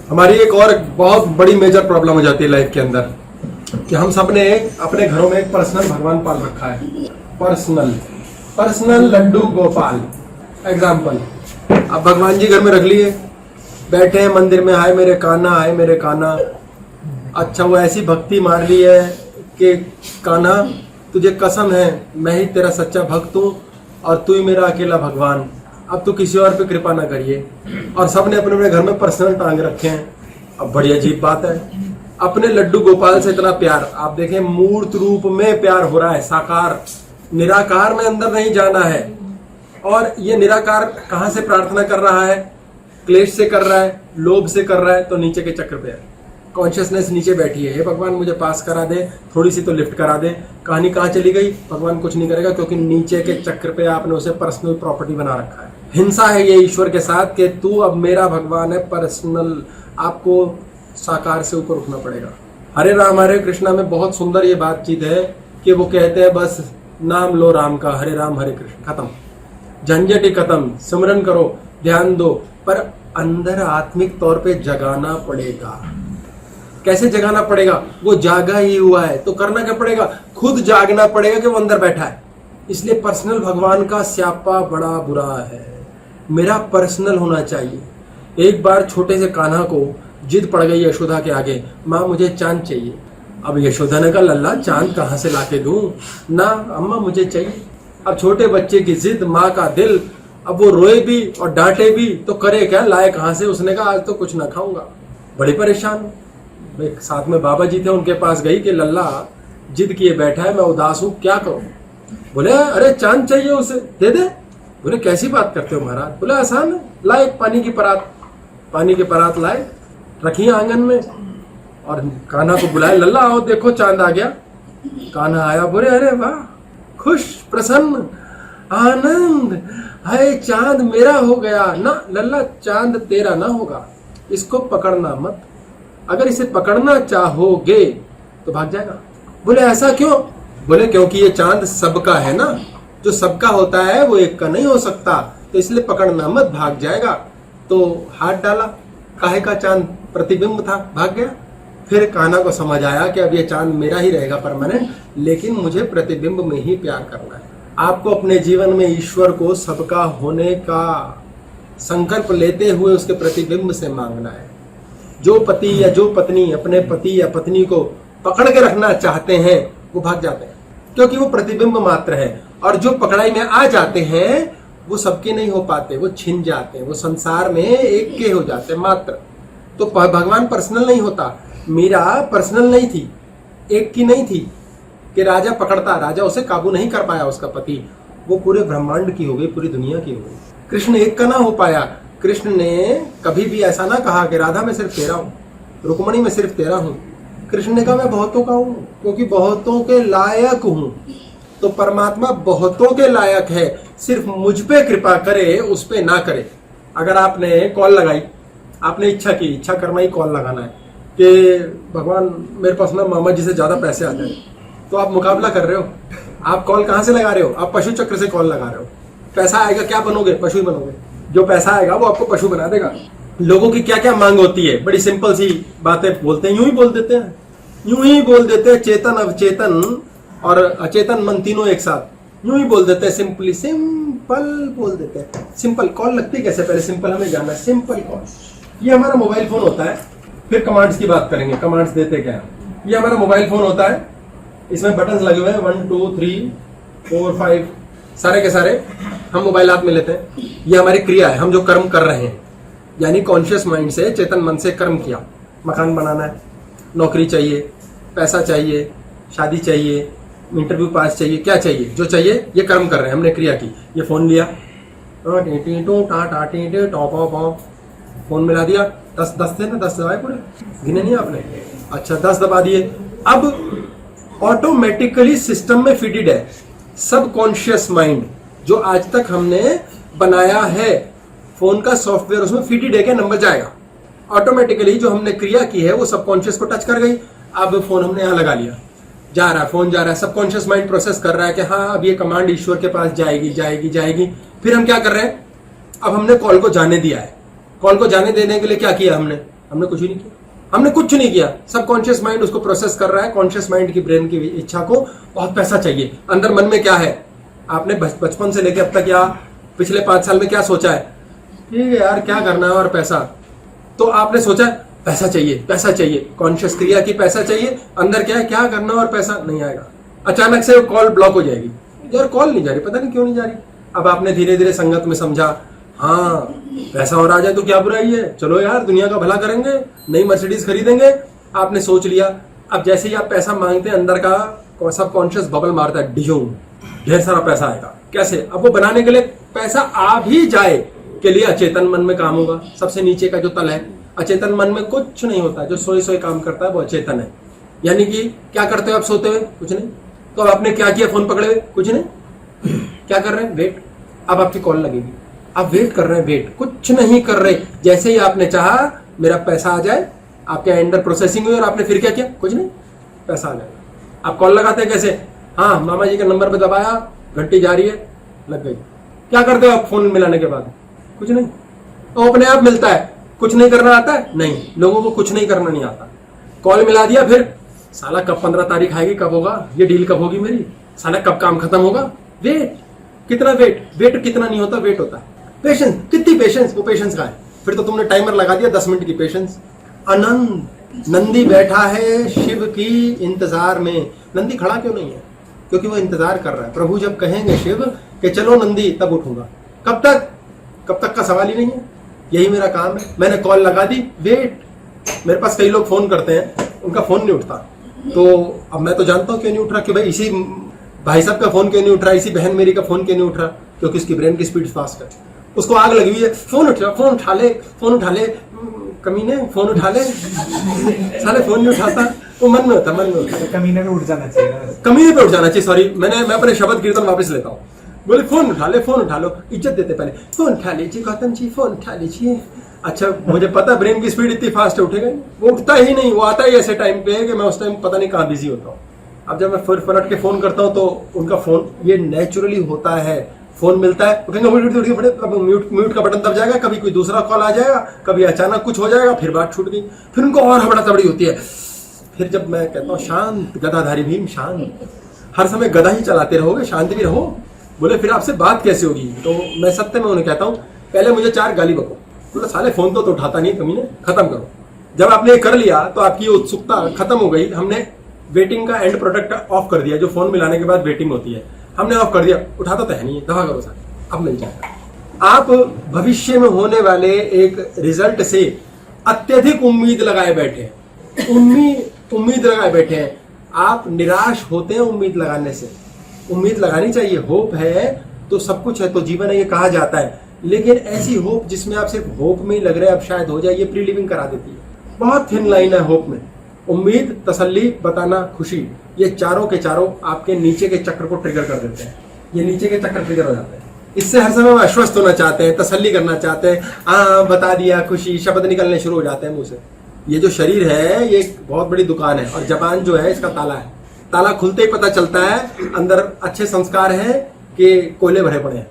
हमारी एक और बहुत बड़ी मेजर प्रॉब्लम हो जाती है लाइफ के अंदर कि हम सब ने अपने घरों में एक पर्सनल भगवान पाल रखा है। Personal Laddu Gopal example. अब भगवान जी घर में रख लिए, बैठे हैं मंदिर में, हाय मेरे कान्हा, हाय मेरे कान्हा। अच्छा, वो ऐसी भक्ति मार ली है कि कान्हा तुझे कसम है मैं ही तेरा सच्चा भक्त हूँ और तू ही मेरा अकेला भगवान, अब तो किसी और पे कृपा ना करिए। और सबने अपने अपने घर में पर्सनल टांग रखे हैं। अब बड़ी अजीब बात है, अपने लड्डू गोपाल से इतना प्यार, आप देखें मूर्त रूप में प्यार हो रहा है, साकार, निराकार में अंदर नहीं जाना है। और ये निराकार कहाँ से प्रार्थना कर रहा है? क्लेश से कर रहा है, लोभ से कर रहा है, तो नीचे के चक्र पे है। कॉन्शियसनेस नीचे बैठी है, हे भगवान मुझे पास करा दे, थोड़ी सी तो लिफ्ट करा दे। कहानी कहाँ चली गई? भगवान कुछ नहीं करेगा, क्योंकि नीचे के चक्र पे आपने उसे पर्सनल प्रॉपर्टी बना रखा है। हिंसा है ये ईश्वर के साथ कि तू अब मेरा भगवान है पर्सनल। आपको साकार से ऊपर उठना पड़ेगा। हरे राम हरे कृष्णा में बहुत सुंदर ये बातचीत है कि वो कहते हैं बस नाम लो राम का, हरे राम हरे कृष्ण, खत्म, झंझट ही खत्म, सिमरन करो, ध्यान दो। पर अंदर आत्मिक तौर पे जगाना पड़ेगा। कैसे जगाना पड़ेगा? वो जागा ही हुआ है तो करना क्या पड़ेगा? खुद जागना पड़ेगा कि वो अंदर बैठा है। इसलिए पर्सनल भगवान का स्यापा बड़ा बुरा है। मेरा पर्सनल होना चाहिए। एक बार छोटे से कान्हा को जिद पड़ गई यशोदा के आगे, माँ मुझे चांद चाहिए। अब यशोदा ने कहा लल्ला चांद कहाँ से लाके दूं? ना अम्मा मुझे चाहिए। अब छोटे बच्चे की जिद, माँ का दिल, अब वो रोए भी और डांटे भी तो करे क्या, लाए कहाँ से? उसने कहा आज तो कुछ ना खाऊंगा। बड़ी परेशान। एक साथ में बाबा जी थे, उनके पास गई कि लल्ला जिद किए बैठा है, मैं उदास हूँ, क्या करूं? बोले अरे चांद चाहिए उसे, दे दे। बोले कैसी बात करते हो महाराज? बोले आसान है, लाए पानी की परात लाए, रखी आंगन में और कान्हा को बुलाए, लल्ला आओ देखो चांद आ गया। कान्हा आया, बोले अरे वाह, खुश, प्रसन्न, आनंद, हाय चांद मेरा हो गया। ना लल्ला, चांद तेरा ना होगा, इसको पकड़ना मत, अगर इसे पकड़ना चाहोगे तो भाग जाएगा। बोले ऐसा क्यों? बोले क्योंकि ये चांद सबका है ना, जो सबका होता है वो एक का नहीं हो सकता, तो इसलिए पकड़ना मत, भाग जाएगा। तो हाथ डाला, काहे का चांद प्रतिबिंब था, भाग गया। फिर कान्हा को समझ आया कि अब ये चांद मेरा ही रहेगा परमानेंट, लेकिन मुझे प्रतिबिंब में ही प्यार करना है। आपको अपने जीवन में ईश्वर को सबका होने का संकल्प लेते हुए उसके प्रतिबिंब से मांगना है। जो पति या जो पत्नी अपने पति या पत्नी को पकड़ के रखना चाहते हैं वो भाग जाते हैं, क्योंकि वो प्रतिबिंब मात्र है। और जो पकड़ाई में आ जाते हैं वो सबके नहीं हो पाते, वो छिन जाते हैं, वो संसार में एक के हो जाते हैं मात्र। तो भगवान पर्सनल नहीं होता। मीरा पर्सनल नहीं थी, एक की नहीं थी कि राजा पकड़ता, राजा उसे काबू नहीं कर पाया, उसका पति, वो पूरे ब्रह्मांड की हो गई, पूरी दुनिया की हो गई। कृष्ण एक का ना हो पाया। कृष्ण ने कभी भी ऐसा ना कहा कि राधा मैं सिर्फ तेरा हूं, रुक्मणी मैं सिर्फ तेरा हूं। कृष्ण ने कहा मैं बहुतों का हूं, क्योंकि बहुतों के लायक हूं। तो परमात्मा बहुतों के लायक है, सिर्फ मुझ पे कृपा करे, उस पे ना करे। अगर आपने कॉल लगाई, आपने इच्छा की, इच्छा करना ही कॉल लगाना है कि भगवान मेरे पास ना मामा जी से ज्यादा पैसे आ जाए, तो आप मुकाबला कर रहे हो। आप कॉल कहां से लगा रहे हो? आप पशु चक्र से कॉल लगा रहे हो। पैसा आएगा, क्या बनोगे? पशु ही बनोगे। जो पैसा आएगा वो आपको पशु बना देगा। लोगों की क्या क्या मांग होती है, बड़ी सिंपल सी बातें बोलते हैं, यूं ही बोल देते हैं, चेतन अवचेतन और अचेतन मन तीनों एक साथ यूं ही बोल देते हैं, सिंपल बोल देते हैं। सिंपल कॉल लगती कैसे? पहले सिंपल हमें जानना है। सिंपल कॉल, ये हमारा मोबाइल फोन होता है। फिर कमांड्स की बात करेंगे, कमांड्स देते क्या है। ये हमारा मोबाइल फोन होता है, इसमें बटन लगे हुए हैं 1 2 3 4 5, सारे के सारे हम मोबाइल हाथ में लेते हैं। ये हमारी क्रिया है, हम जो कर्म कर रहे हैं, यानी कॉन्शियस माइंड से, चेतन मन से कर्म किया। मकान बनाना है, नौकरी चाहिए, पैसा चाहिए, शादी चाहिए, इंटरव्यू पास चाहिए, क्या चाहिए, जो चाहिए ये कर्म कर रहे हैं, हमने क्रिया की। ये फोन लिया, फोन मिला दिया, 10 थे ना, 10 दबाए पूरे, गिने नहीं आपने? अच्छा 10 दबा दिए। अब ऑटोमेटिकली सिस्टम में फिटेड है सब कॉन्शियस माइंड, जो आज तक हमने बनाया है फोन का सॉफ्टवेयर, उसमें फिटेड है, क्या नंबर जाएगा ऑटोमेटिकली। जो हमने क्रिया की है वो सबकॉन्शियस को टच कर गई। अब फोन हमने यहाँ लगा लिया, जा रहा है, फोन जा रहा है, सबकॉन्शियस माइंड प्रोसेस कर रहा है कि हाँ अब ये कमांड ईश्वर के पास जाएगी। फिर हम क्या कर रहे हैं? अब हमने कॉल को जाने दिया है। कॉल को जाने देने के लिए क्या किया हमने? हमने कुछ भी नहीं किया, हमने कुछ नहीं किया। सब कॉन्शियस माइंड उसको प्रोसेस कर रहा है, कॉन्शियस माइंड की ब्रेन की इच्छा को बहुत पैसा चाहिए। अंदर मन में क्या है, आपने बचपन से लेकर अब तक या पिछले 5 साल में क्या सोचा है, ठीक है यार क्या करना है और पैसा, तो आपने सोचा पैसा चाहिए पैसा चाहिए, कॉन्शियस क्रिया की पैसा चाहिए, अंदर क्या है क्या करना और पैसा नहीं आएगा। अचानक से कॉल ब्लॉक हो जाएगी, यार कॉल नहीं जा रही, पता नहीं क्यों नहीं जा रही। अब आपने धीरे धीरे संगत में समझा, हाँ पैसा और आ जाए तो क्या बुराई है, चलो यार दुनिया का भला करेंगे, नई मर्सिडीज खरीदेंगे, आपने सोच लिया। अब जैसे ही आप पैसा मांगते हैं, अंदर का सब कॉन्शियस बबल मारता है, डिजूम, ढेर सारा पैसा आएगा। कैसे? अब वो बनाने के लिए पैसा आ भी जाए के लिए अचेतन मन में काम होगा। सबसे नीचे का जो तल है, अचेतन मन में कुछ नहीं होता, जो सोए सोए काम करता है वो अचेतन है। यानी कि क्या करते हो आप सोते हुए? कुछ नहीं। तो अब आपने क्या किया फोन पकड़े हुए? कुछ नहीं। क्या कर रहे हैं? वेट। अब आपकी कॉल लगेगी, आप वेट कर रहे हैं, वेट, कुछ नहीं कर रहे। जैसे ही आपने चाहा मेरा पैसा आ जाए, आपके अंडर प्रोसेसिंग हुई और आपने फिर क्या किया? कुछ नहीं, पैसा आ जाएगा। आप कॉल लगाते हैं कैसे? हाँ मामा जी का नंबर पे दबाया, घंटी जा रही है, लग गई। क्या करते हो आप फोन मिलाने के बाद? कुछ नहीं। तो अपने आप मिलता है। कुछ नहीं करना आता है? नहीं, लोगों को कुछ नहीं करना नहीं आता। कॉल मिला दिया, फिर साला कब 15 तारीख आएगी, कब होगा ये डील, कब होगी मेरी, साला कब काम खत्म होगा। वेट, कितना वेट, वेट कितना नहीं होता, वेट होता है। पेशेंस, कितनी पेशेंस, वो पेशेंस का है। फिर तो तुमने टाइमर लगा दिया 10 मिनट की पेशेंस। आनंद, नंदी बैठा है शिव की इंतजार में। नंदी खड़ा क्यों नहीं है? क्योंकि वो इंतजार कर रहा है। प्रभु जब कहेंगे शिव कि चलो नंदी, तब उठूंगा। कब तक? कब तक का सवाल ही नहीं है। यही मेरा काम है। मैंने कॉल लगा दी, वेट। मेरे पास कई लोग फोन करते हैं, उनका फोन नहीं उठता, तो अब मैं तो जानता हूं क्यों नहीं उठ रहा, कि भाई इसी भाई साहब का फोन क्यों नहीं उठ रहा, इसी बहन मेरी का फोन क्यों नहीं उठ रहा, क्योंकि उसकी ब्रेन की स्पीड फास्ट है, उसको आग लगी हुई है। फोन उठा, फोन उठा ले, फोन उठा ले, कमीने फोन उठा ले, साले फोन नहीं उठाता। वो मन में होता, मन में होता। कमीने पे उठ जाना चाहिए, कमीने पे उठ जाना चाहिए। सॉरी, मैं अपने शब्द कीर्तन वापस लेता हूँ। बोले फोन उठा ले, फोन उठा लो, इज्जत देते पहले, फोन उठा लीजिए गौतम जी, फोन उठा लीजिए। अच्छा, मुझे पता ब्रेन की स्पीड इतनी फास्ट है, उठेगा वो उठता ही नहीं। वो आता ही ऐसे टाइम पे है कि मैं उस टाइम पता नहीं कहाँ बिजी होता हूँ। अब जब मैं फिर पलट के फोन करता हूँ तो उनका फोन, ये नेचुरली होता है। फोन मिलता है, म्यूट का बटन दब जाएगा, कभी कोई दूसरा कॉल आ जाएगा, कभी अचानक कुछ हो जाएगा, फिर बात छूट गई, फिर उनको और हबड़ा तबड़ी होती है। फिर जब मैं कहता हूँ शांत, गदाधारी भीम शांत, हर समय गदा ही चलाते रहोगे, शांत भी रहो। बोले फिर आपसे बात कैसे होगी? तो मैं सत्य में उन्हें कहता हूँ, पहले मुझे 4 गाली बको। बोला साले फोन तो उठाता नहीं, कमीने, खत्म करो। जब आपने ये कर लिया तो आपकी उत्सुकता खत्म हो गई। हमने वेटिंग का एंड प्रोडक्ट ऑफ कर दिया, जो फोन मिलाने के बाद वेटिंग होती है, हमने ऑफ कर दिया। उठाता तो है नहीं, दफा करो साले, अब मिल जाएगा। आप भविष्य में होने वाले एक रिजल्ट से अत्यधिक उम्मीद लगाए बैठे हैं, उम्मीद लगाए बैठे हैं। आप निराश होते हैं उम्मीद लगाने से। उम्मीद लगानी चाहिए, होप है तो सब कुछ है, तो जीवन है, ये कहा जाता है। लेकिन ऐसी होप जिसमें आप सिर्फ होप में ही लग रहे हैं अब शायद हो जाए, ये प्री लिविंग करा देती है। बहुत थिन लाइन है होप में। उम्मीद, तसल्ली, बताना, खुशी, ये चारों के चारों आपके नीचे के चक्र को ट्रिगर कर देते हैं। ये नीचे के चक्र ट्रिगर हो जाते हैं। इससे हर समय आश्वस्त होना चाहते हैं, तसल्ली करना चाहते हैं, हाँ बता दिया, खुशी, शब्द निकलने शुरू हो जाते हैं मुंह से। ये जो शरीर है ये एक बहुत बड़ी दुकान है, और जबान जो है इसका ताला है। ताला खुलते ही पता चलता है अंदर अच्छे संस्कार हैं कि कोयले भरे पड़े हैं।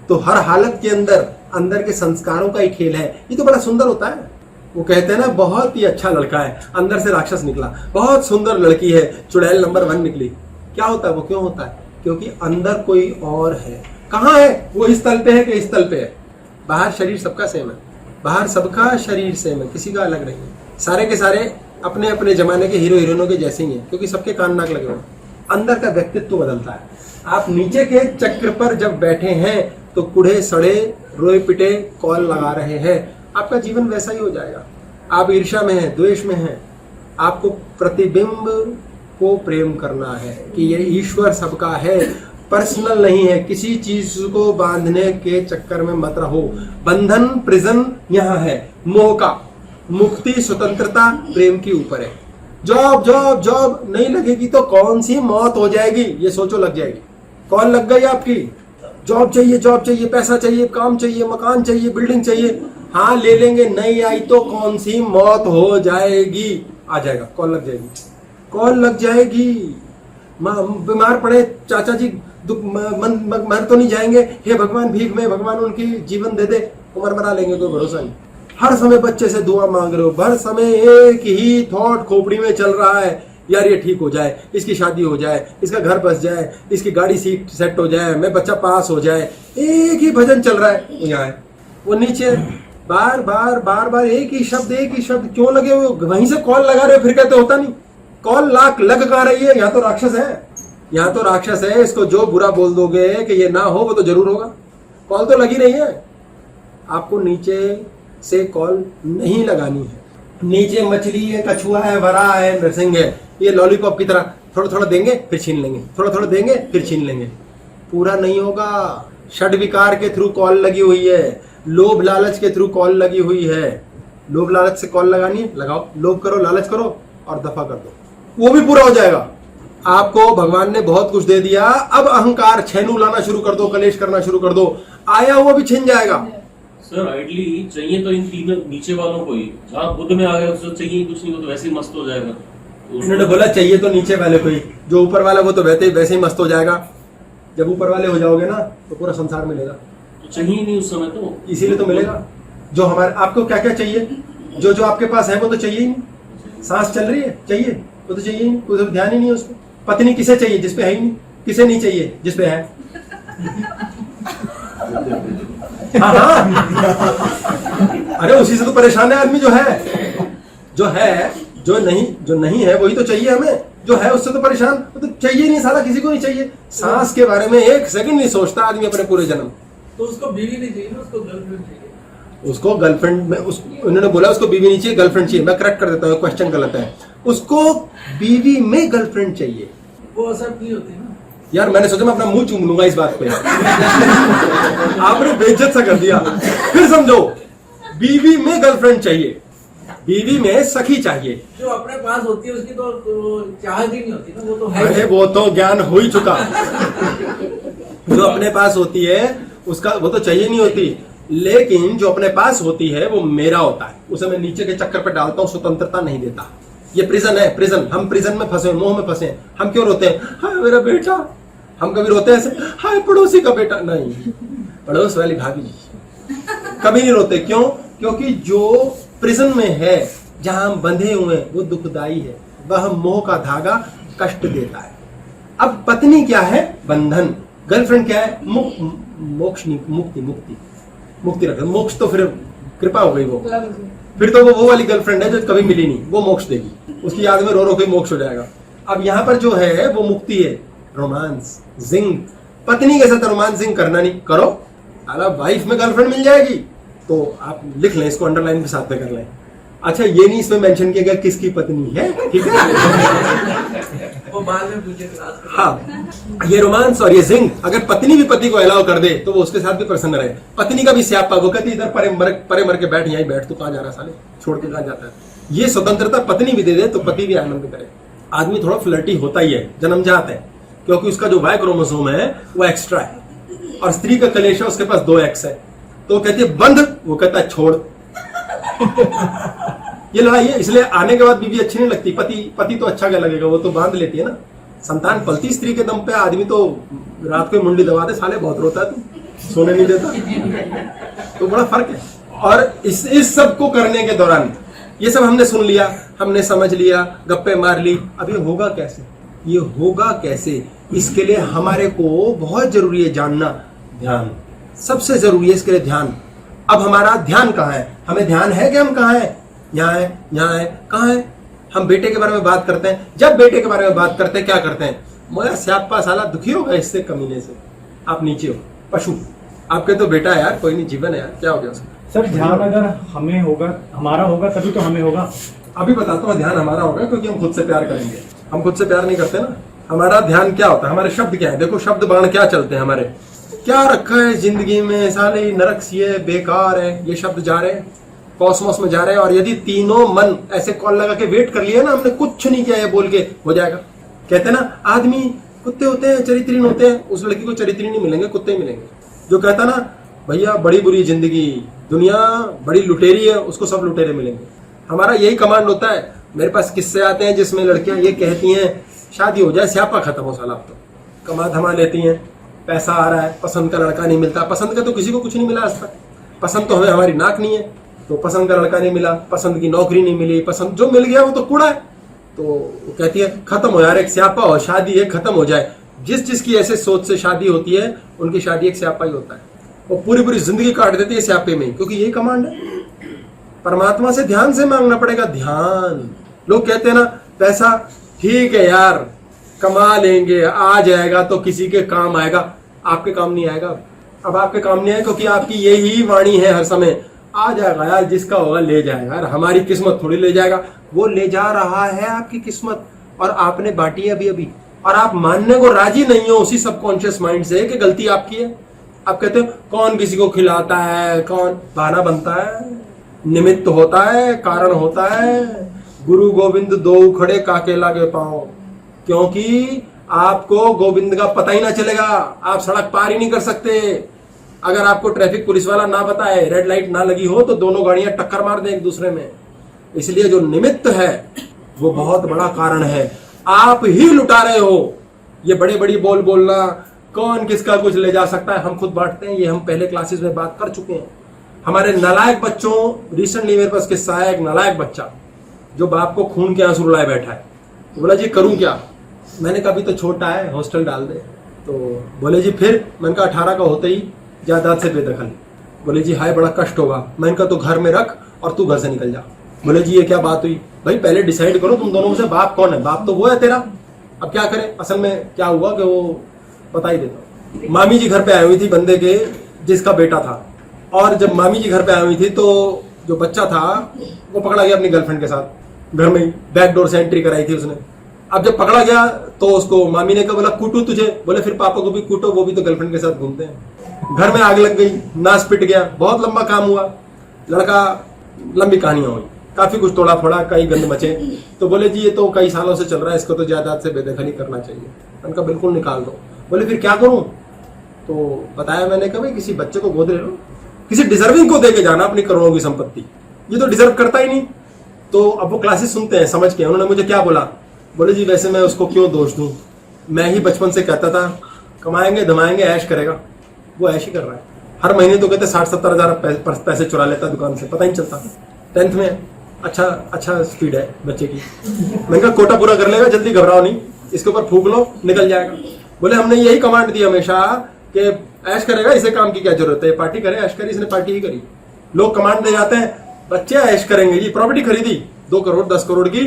तो हर हालत के अंदर के संस्कारों का ही खेल है। ये तो बड़ा सुंदर होता है। वो कहते हैं ना, बहुत ही अच्छा लड़का है, अंदर से राक्षस निकला। बहुत सुंदर लड़की है, चुड़ैल नंबर 1 निकली। क्या होता है? वो क्यों होता है? क्योंकि अंदर कोई और है। कहाँ है वो? इस तल पे है कि इस तल पे है? बाहर शरीर सबका सेम है, बाहर सबका शरीर सेम है, किसी का अलग नहीं है। सारे के सारे अपने अपने जमाने के हीरो हीरोइनों के जैसे ही हैं, क्योंकि सबके कान नाक लगे हुए। अंदर का व्यक्तित्व बदलता है। आप नीचे के चक्र पर जब बैठे हैं तो कुढ़े सड़े रोए पिटे कॉल लगा रहे हैं, आपका जीवन वैसा ही हो जाएगा। आप ईर्ष्या में हैं, द्वेष में हैं। आपको प्रतिबिंब को प्रेम करना है कि ये ईश्वर सबका है, पर्सनल नहीं है। किसी चीज को बांधने के चक्कर में मत रहो। बंधन, प्रिजन यहाँ है मोह का। मुक्ति, स्वतंत्रता प्रेम की ऊपर है। जॉब जॉब जॉब नहीं लगेगी तो कौन सी मौत हो जाएगी, ये सोचो। लग जाएगी। कौन लग गई आपकी? जॉब चाहिए, जॉब चाहिए, पैसा चाहिए, काम चाहिए, मकान चाहिए, बिल्डिंग चाहिए। हाँ ले लेंगे, नहीं आई तो कौन सी मौत हो जाएगी? आ जाएगा, कौन लग जाएगी, कौन लग जाएगी। बीमार पड़े चाचा जी, दुख मर तो नहीं जाएंगे? हे भगवान, भीख में भगवान उनकी जीवन दे दे, उम्र मरा लेंगे, कोई भरोसा नहीं। हर समय बच्चे से दुआ मांग रहे हो, हर समय एक ही थॉट खोपड़ी में चल रहा है, यार ये ठीक हो जाए, इसकी शादी हो जाए, इसका घर बस जाए, इसकी गाड़ी सीट सेट हो जाए, मैं बच्चा पास हो जाए, एक ही भजन चल रहा है। यहाँ है वो नीचे बार बार बार बार एक ही शब्द क्यों लगे हो? वहीं से कॉल लगा रहे हो फिर कहते होता नहीं। कॉल लाख लग कहाँ रही है? यहाँ तो राक्षस है, यहाँ तो राक्षस है। इसको जो बुरा बोल दोगे कि ये ना हो वो तो जरूर होगा। कॉल तो लगी नहीं है, आपको नीचे से कॉल नहीं लगानी है। नीचे मछली है, कछुआ है, वरा है, नरसिंह है, ये लॉलीपॉप की तरह थोड़ा थोड़ा देंगे फिर छीन लेंगे, थोड़ा थोड़ा देंगे फिर छीन लेंगे, पूरा नहीं होगा। षड विकार के थ्रू कॉल लगी हुई है, लोभ लालच के थ्रू कॉल लगी हुई है। लोभ लालच से कॉल लगानी है, लगाओ, लोभ करो, लालच करो और दफा कर दो, वो भी पूरा हो जाएगा। आपको भगवान ने बहुत कुछ दे दिया, अब अहंकार छेनू लाना शुरू कर दो, कलेश करना शुरू कर दो, आया हुआ भी छिन जाएगा। सर आइडली चाहिए तो इन तीनों नीचे वालों को ही, जहाँ बुद्ध में आ गया उसको चाहिए कुछ नहीं, वो तो वैसे ही मस्त हो जाएगा। तो उन्होंने बोला चाहिए तो नीचे वाले को ही, जो ऊपर वाला वो तो वैसे ही मस्त हो जाएगा। जब ऊपर वाले हो जाओगे ना तो पूरा संसार मिलेगा, तो चाहिए नहीं उस समय, तो इसीलिए तो मिलेगा। जो हमारे आपको क्या क्या चाहिए, जो जो आपके पास है वो तो चाहिए ही नहीं। सांस चल रही है, चाहिए वो तो चाहिए ही नहीं, कोई ध्यान ही नहीं है उसमें। पत्नी किसे चाहिए? जिसपे है ही नहीं। किसे नहीं चाहिए? जिसपे है। हाँ हाँ, अरे उसी से तो परेशान है आदमी। जो नहीं है वही तो चाहिए हमें, जो है उससे तो परेशान। वो तो चाहिए नहीं, साला किसी को नहीं चाहिए। सांस के बारे में एक सेकंड नहीं सोचता आदमी अपने पूरे जन्म। तो उसको बीवी नहीं चाहिए ना, उसको गर्लफ्रेंड चाहिए। उसको गर्लफ्रेंड में उन्होंने बोला उसको बीवी नहीं चाहिए, गर्लफ्रेंड चाहिए। मैं करेक्ट कर देता हूँ, क्वेश्चन गलत है। उसको बीवी में गर्लफ्रेंड चाहिए। वो एक्सेप्ट नहीं होती ना यार, मैंने सोचा मैं अपना मुंह चूम लूंगा इस बात पे। आपने बेइज्जत सा कर दिया। फिर समझो, बीवी में गर्लफ्रेंड चाहिए, बीवी में सखी चाहिए। जो अपने पास होती है उसकी तो चाहत ही नहीं होती ना, वो तो है। अरे वो तो ज्ञान हो ही चुका। जो अपने पास होती है उसका वो तो चाहिए नहीं होती, लेकिन जो अपने पास होती है वो मेरा होता है। उसे मैं नीचे के चक्कर पे डालता हूँ, स्वतंत्रता नहीं देता। ये प्रिजन है, प्रिजन। हम प्रिजन में फंसे, मोह में फंसे। हम क्यों रोते हैं? हाय मेरा बेटा। हम कभी रोते हैं ऐसे, हाय पड़ोसी का बेटा? नहीं, पड़ोस वाली भाभी। कभी नहीं रोते। क्यों? क्योंकि जो प्रिजन में है, जहां हम बंधे हुए हैं, वो दुखदाई है। वह मोह का धागा कष्ट देता है। अब पत्नी क्या है? बंधन। गर्लफ्रेंड क्या है? मोक्ष नहीं, मुक्ति रख। मोक्ष तो फिर कृपा हो गई। वो फिर तो वो वाली गर्लफ्रेंड है जो कभी मिली नहीं, वो मोक्ष देगी। उसकी याद में रो रो के मोक्ष हो जाएगा। अब यहाँ पर जो है वो मुक्ति है, रोमांस जिंग। पत्नी के साथ रोमांसिंग करना नहीं, करो। अगर वाइफ में गर्लफ्रेंड मिल जाएगी तो आप लिख लें, इसको अंडरलाइन के साथ में कर लें। अच्छा, ये नहीं इसमें मेंशन किया गया किसकी पत्नी है, ठीक है? वो बाद में पूछे क्लास में। हाँ, ये रोमांस और ये जिंग, अगर पत्नी भी पति को अलाउ कर दे तो वो उसके साथ भी प्रसन्न रहे। पत्नी का भी स्यापा, वो कहती इधर परे मर के बैठ, यहीं बैठ, तू कहाँ जा रहा साले, छोड़ के कहाँ जाता है। ये स्वतंत्रता पत्नी भी दे दे तो पति भी आनंद करे। आदमी थोड़ा फ्लर्टी होता ही है, जन्मजात है, क्योंकि उसका जो वाई क्रोमोसोम है वो एक्स्ट्रा है, और स्त्री का कलेश है, उसके पास 2 एक्स है। तो कहती है बंद, वो कहता है छोड़। ये लड़ाई है। इसलिए आने के बाद बीवी अच्छी नहीं लगती। पति तो अच्छा क्या लगेगा, वो तो बांध लेती है ना। संतान पलती स्त्री के दम पे। आदमी तो रात को मुंडी दबा दे, साले बहुत रोता है, तू सोने नहीं देता। तो बड़ा फर्क है। और इस सब को करने के दौरान ये सब हमने सुन लिया, हमने समझ लिया, गप्पे मार ली। अब ये होगा कैसे? ये होगा कैसे? इसके लिए हमारे को बहुत जरूरी है जानना, ध्यान सबसे जरूरी है। इसके लिए ध्यान। अब हमारा ध्यान कहाँ है? हमें ध्यान है कि हम कहाँ है? यहाँ है, यहाँ है, कहाँ है? हम बेटे के बारे में बात करते हैं। जब बेटे के बारे में बात करते हैं क्या करते हैं? मोया स्यापा साला दुखी होगा इससे, कमीने से। आप नीचे हो, पशु। आपके तो बेटा है यार, कोई नहीं, जीवन है यार, क्या हो गया उसका? सर ध्यान अगर हमें होगा, हमारा होगा तभी तो हमें होगा। अभी बताता हूँ, ध्यान हमारा होगा क्योंकि हम खुद से प्यार करेंगे। हम खुद से प्यार नहीं करते ना। हमारा ध्यान क्या होता है? हमारे शब्द क्या है? देखो शब्द बाण क्या चलते हैं हमारे। क्या रखा है जिंदगी में, साले नरक सी है, बेकार है, ये शब्द जा रहे हैं, कॉस्मोस में जा रहे हैं। और यदि तीनों मन ऐसे कॉल लगा के वेट कर लिया ना, हमने कुछ नहीं किया, ये बोल के हो जाएगा। कहते ना, आदमी कुत्ते होते हैं, चरित्रहीन होते हैं। उस लड़की को चरित्रहीन नहीं मिलेंगे, कुत्ते ही मिलेंगे। जो कहता ना, भैया बड़ी बुरी जिंदगी, दुनिया बड़ी लुटेरी है, उसको सब लुटेरे मिलेंगे। हमारा यही कमांड होता है। मेरे पास किस्से आते हैं जिसमें लड़कियां ये कहती हैं, शादी हो जाए, स्यापा खत्म हो साला। अब तो कमा धमा लेती हैं, पैसा आ रहा है, पसंद का लड़का नहीं मिलता। पसंद का तो किसी को कुछ नहीं मिला आज तक। पसंद तो हमें हमारी नाक नहीं है, तो पसंद का लड़का नहीं मिला, पसंद की नौकरी नहीं मिली, पसंद जो मिल गया वो तो कूड़ा है। तो वो कहती है खत्म हो यार, एक स्यापा हो, शादी है खत्म हो जाए। जिसकी ऐसे सोच से शादी होती है उनकी शादी एक स्यापा ही होता है, वो पूरी पूरी जिंदगी काट देती है स्यापे में, क्योंकि यही कमांड है। परमात्मा से ध्यान से मांगना पड़ेगा, ध्यान। लोग कहते हैं ना पैसा ठीक है यार कमा लेंगे, आ जाएगा तो किसी के काम आएगा। आपके काम नहीं आएगा, अब आपके काम नहीं आएगा क्योंकि आपकी यही वाणी है हर समय, आ जाएगा यार, जिसका होगा ले जाएगा यार, हमारी किस्मत थोड़ी ले जाएगा, वो ले जा रहा है आपकी किस्मत, और आपने बांटी है अभी अभी, और आप मानने को राजी नहीं हो उसी सबकॉन्शियस माइंड से कि गलती आपकी है। आप कहते हो कौन किसी को खिलाता है, कौन बहाना बनता है, निमित्त होता है, कारण होता है। गुरु गोविंद दो खड़े काके लागे पाओ, क्योंकि आपको गोविंद का पता ही ना चलेगा, आप सड़क पार ही नहीं कर सकते। अगर आपको ट्रैफिक पुलिस वाला ना बताए, रेड लाइट ना लगी हो, तो दोनों गाड़ियां टक्कर मार दें एक दूसरे में। इसलिए जो निमित्त है वो बहुत बड़ा कारण है, आप ही लुटा रहे हो। ये बड़े बड़ी बोल बोलना, कौन किसका कुछ ले जा सकता है, हम खुद बांटते हैं, ये हम पहले क्लासेस में बात कर चुके हैं। हमारे नालायक बच्चों, रिसेंटली मेरे पास किस्सा है, एक नालायक बच्चा जो बाप को खून के आंसू रुलाए बैठा है। तो बोला जी करूं क्या? मैंने कहा अभी तो छोटा है, हॉस्टल डाल दे। तो बोले जी फिर? मैंने कहा 18 का होते ही जायदाद से बेदखल। बोले जी हाय बड़ा कष्ट होगा। मैंने कहा तो घर में रख और तू घर से निकल जा। बोले जी ये क्या बात हुई? भाई पहले डिसाइड करो तुम दोनों में से बाप कौन है। बाप तो वो है तेरा, अब क्या करें। असल में क्या हुआ कि वो बता ही देता। मामी जी घर पे आई हुई थी बंदे के जिसका बेटा था, और जब मामी जी घर पे आई हुई थी तो जो बच्चा था वो पकड़ा गया अपनी गर्लफ्रेंड के साथ, घर में ही बैक डोर से एंट्री कराई थी उसने। अब जब पकड़ा गया तो उसको मामी ने कहा बोला कूटू तुझे। बोले फिर पापा को भी कूटो, वो भी तो गर्लफ्रेंड के साथ घूमते हैं। घर में आग लग गई, नाश पिट गया, बहुत लंबा काम हुआ। लड़का, लंबी कहानियां हुई, काफी कुछ तोड़ा फोड़ा, कई गंद मचे। तो बोले जी ये तो कई सालों से चल रहा है, इसको तो जायदाद से बेदखली करना चाहिए। उनका बिल्कुल निकाल दो। बोले फिर क्या करूं? तो बताया मैंने कहा भाई किसी बच्चे को गोद ले लो, किसी डिजर्विंग को दे के जाना अपनी करोड़ों की संपत्ति, ये तो डिजर्व करता ही नहीं। तो अब वो क्लासेस सुनते हैं समझ के। उन्होंने मुझे क्या बोला? बोले जी वैसे मैं उसको क्यों दोष दूं, मैं ही बचपन से कहता था कमाएंगे धमाएंगे ऐश करेगा, वो ऐश ही कर रहा है। हर महीने तो कहते 60-70 हजार पैसे चुरा लेता दुकान से, पता ही नहीं चलता। 10th में अच्छा स्पीड है बच्चे की। मैंने कहा कोटा पूरा कर लेगा, जल्दी घबराओ नहीं, इसके ऊपर फूक लो निकल जाएगा। बोले हमने यही कमांड दी हमेशा कि ऐश करेगा, इसे काम की क्या जरूरत है, पार्टी करे ऐश करी, इसने पार्टी ही करी। लोग कमांड दे जाते हैं बच्चे ऐश करेंगे जी, प्रॉपर्टी खरीदी 2 करोड़ 10 करोड़ की,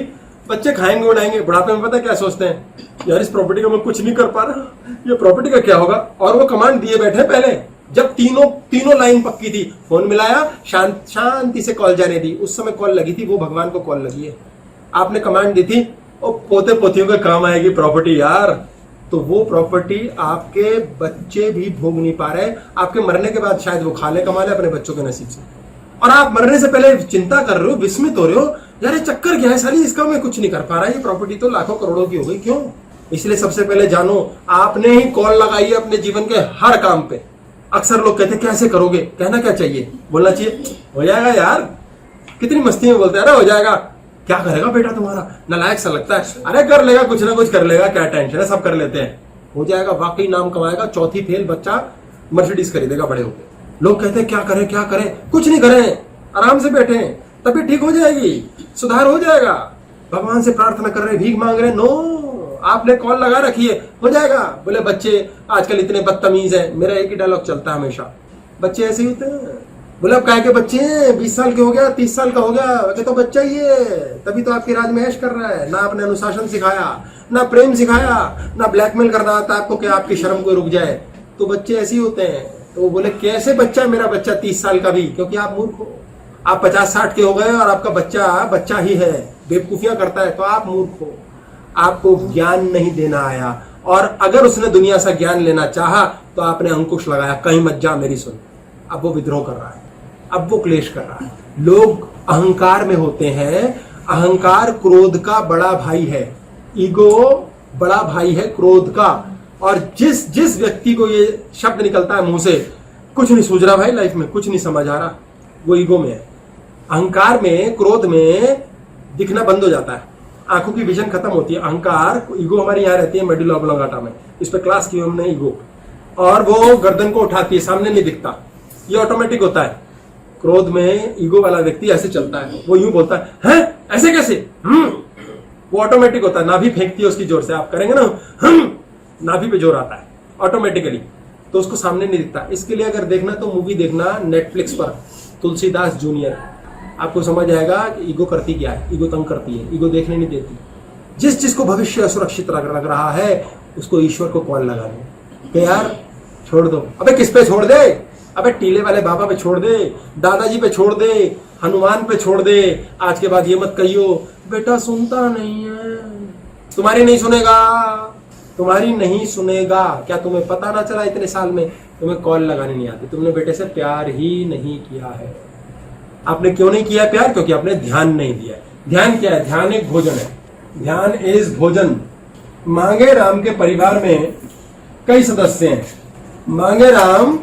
बच्चे खाएंगे उड़ाएंगे, बुढ़ापे में पता क्या सोचते हैं, यार इस प्रॉपर्टी का मैं कुछ नहीं कर पा रहा, ये प्रॉपर्टी का क्या होगा। और वो कमांड दिए बैठे पहले, जब तीनों लाइन पक्की थी, फोन मिलाया, शांति से कॉल जाने दी। उस समय कॉल लगी थी, वो भगवान को कॉल लगी है। आपने कमांड दी थी और पोते पोतियों के काम आएगी प्रॉपर्टी यार, तो वो प्रॉपर्टी आपके बच्चे भी भोग नहीं पा रहे। आपके मरने के बाद शायद वो खा ले कमा ले अपने बच्चों के नसीब से, और आप मरने से पहले चिंता कर रहे हो, विस्मित हो रहे हो, यार ये चक्कर क्या है साली, इसका मैं कुछ नहीं कर पा रहा, ये प्रॉपर्टी तो लाखों करोड़ों की हो गई, क्यों? इसलिए सबसे पहले जानो, आपने ही कॉल लगाई है अपने जीवन के हर काम पे। अक्सर लोग कहते हैं कैसे करोगे, कहना क्या चाहिए, बोलना चाहिए हो जाएगा यार, कितनी मस्ती में बोलते हैं, अरे हो जाएगा, क्या करेगा बेटा तुम्हारा, नालायक सा लगता है, अरे कर लेगा, कुछ ना कुछ कर लेगा, क्या टेंशन है, सब कर लेते हैं, हो जाएगा, वाकई नाम कमाएगा, चौथी फेल बच्चा मर्सिडीज खरीदेगा बड़े होकर। लोग कहते हैं क्या करें, कुछ नहीं करें, आराम से बैठे, तभी ठीक हो जाएगी, सुधार हो जाएगा। भगवान से प्रार्थना कर रहे, भीख मांग रहे, नो, आपने कॉल लगा रखी है, हो जाएगा। बोले बच्चे आजकल इतने बदतमीज हैं, मेरा एक ही डायलॉग चलता है हमेशा, बच्चे ऐसे ही होते हैं। बोले अब काय के बच्चे हैं, 20 साल के हो गया, 30 साल का हो गया, तो बच्चा ही है, तभी तो आपकी राज में ऐश कर रहा है। ना आपने अनुशासन सिखाया, ना प्रेम सिखाया, ना ब्लैकमेल करना आता आपको कि आपकी शर्म को रुक जाए, तो बच्चे ऐसे ही होते हैं। तो बोले कैसे बच्चा, मेरा बच्चा 30 साल का भी, क्योंकि आप मूर्ख हो, आप 50-60 के हो गए और आपका बच्चा ही है, बेवकूफियां करता है, तो आप मूर्ख हो, आपको ज्ञान नहीं देना आया। और अगर उसने दुनिया से ज्ञान लेना चाहा तो आपने अंकुश लगाया, कहीं मत जा मेरी सुन। अब वो विद्रोह कर रहा है, अब वो क्लेश कर रहा है। लोग अहंकार में होते हैं, अहंकार क्रोध का बड़ा भाई है, ईगो बड़ा भाई है क्रोध का। और जिस व्यक्ति को ये शब्द निकलता है मुंह से, कुछ नहीं सूझ रहा भाई लाइफ में, कुछ नहीं समझ आ रहा, वो ईगो में है। अहंकार में, क्रोध में दिखना बंद हो जाता है, आंखों की विजन खत्म होती है। अहंकार, ईगो हमारी यहाँ रहती है मेडुला ऑब्लोंगाटा में, इस पे क्लास की हमने ईगो, और वो गर्दन को उठाती है, सामने नहीं दिखता, ये ऑटोमेटिक होता है। क्रोध में ईगो वाला व्यक्ति ऐसे चलता है, वो यूं बोलता है, हैं ऐसे कैसे, वो ऑटोमेटिक होता है, नाभि फेंकती है उसकी जोर से, आप करेंगे ना नाभि पे जोर आता है ऑटोमेटिकली, तो उसको सामने नहीं दिखता। इसके लिए अगर देखना तो मूवी देखना नेटफ्लिक्स पर, तुलसीदास जूनियर, आपको समझ आएगा कि ईगो करती क्या है। ईगो तंग करती है, ईगो देखने नहीं देती। जिस जिसको भविष्य असुरक्षित लग रहा है उसको ईश्वर को कॉल लगाने कि यार छोड़ दो। अबे किस पे छोड़ दे, अबे टीले वाले बाबा पे छोड़ दे, दादाजी पे छोड़ दे, हनुमान पे छोड़ दे। आज के बाद ये मत कहियो बेटा सुनता नहीं है, तुम्हारी नहीं सुनेगा, तुम्हारी नहीं सुनेगा। क्या तुम्हें पता ना चला इतने साल में तुम्हें कॉल लगाने नहीं आती, तुमने बेटे से प्यार ही नहीं किया है। आपने क्यों नहीं किया प्यार? क्योंकि आपने ध्यान नहीं दिया। ध्यान क्या है? ध्यान एक भोजन है, ध्यान इज भोजन। मांगे राम के परिवार में कई सदस्य हैं। मांगे राम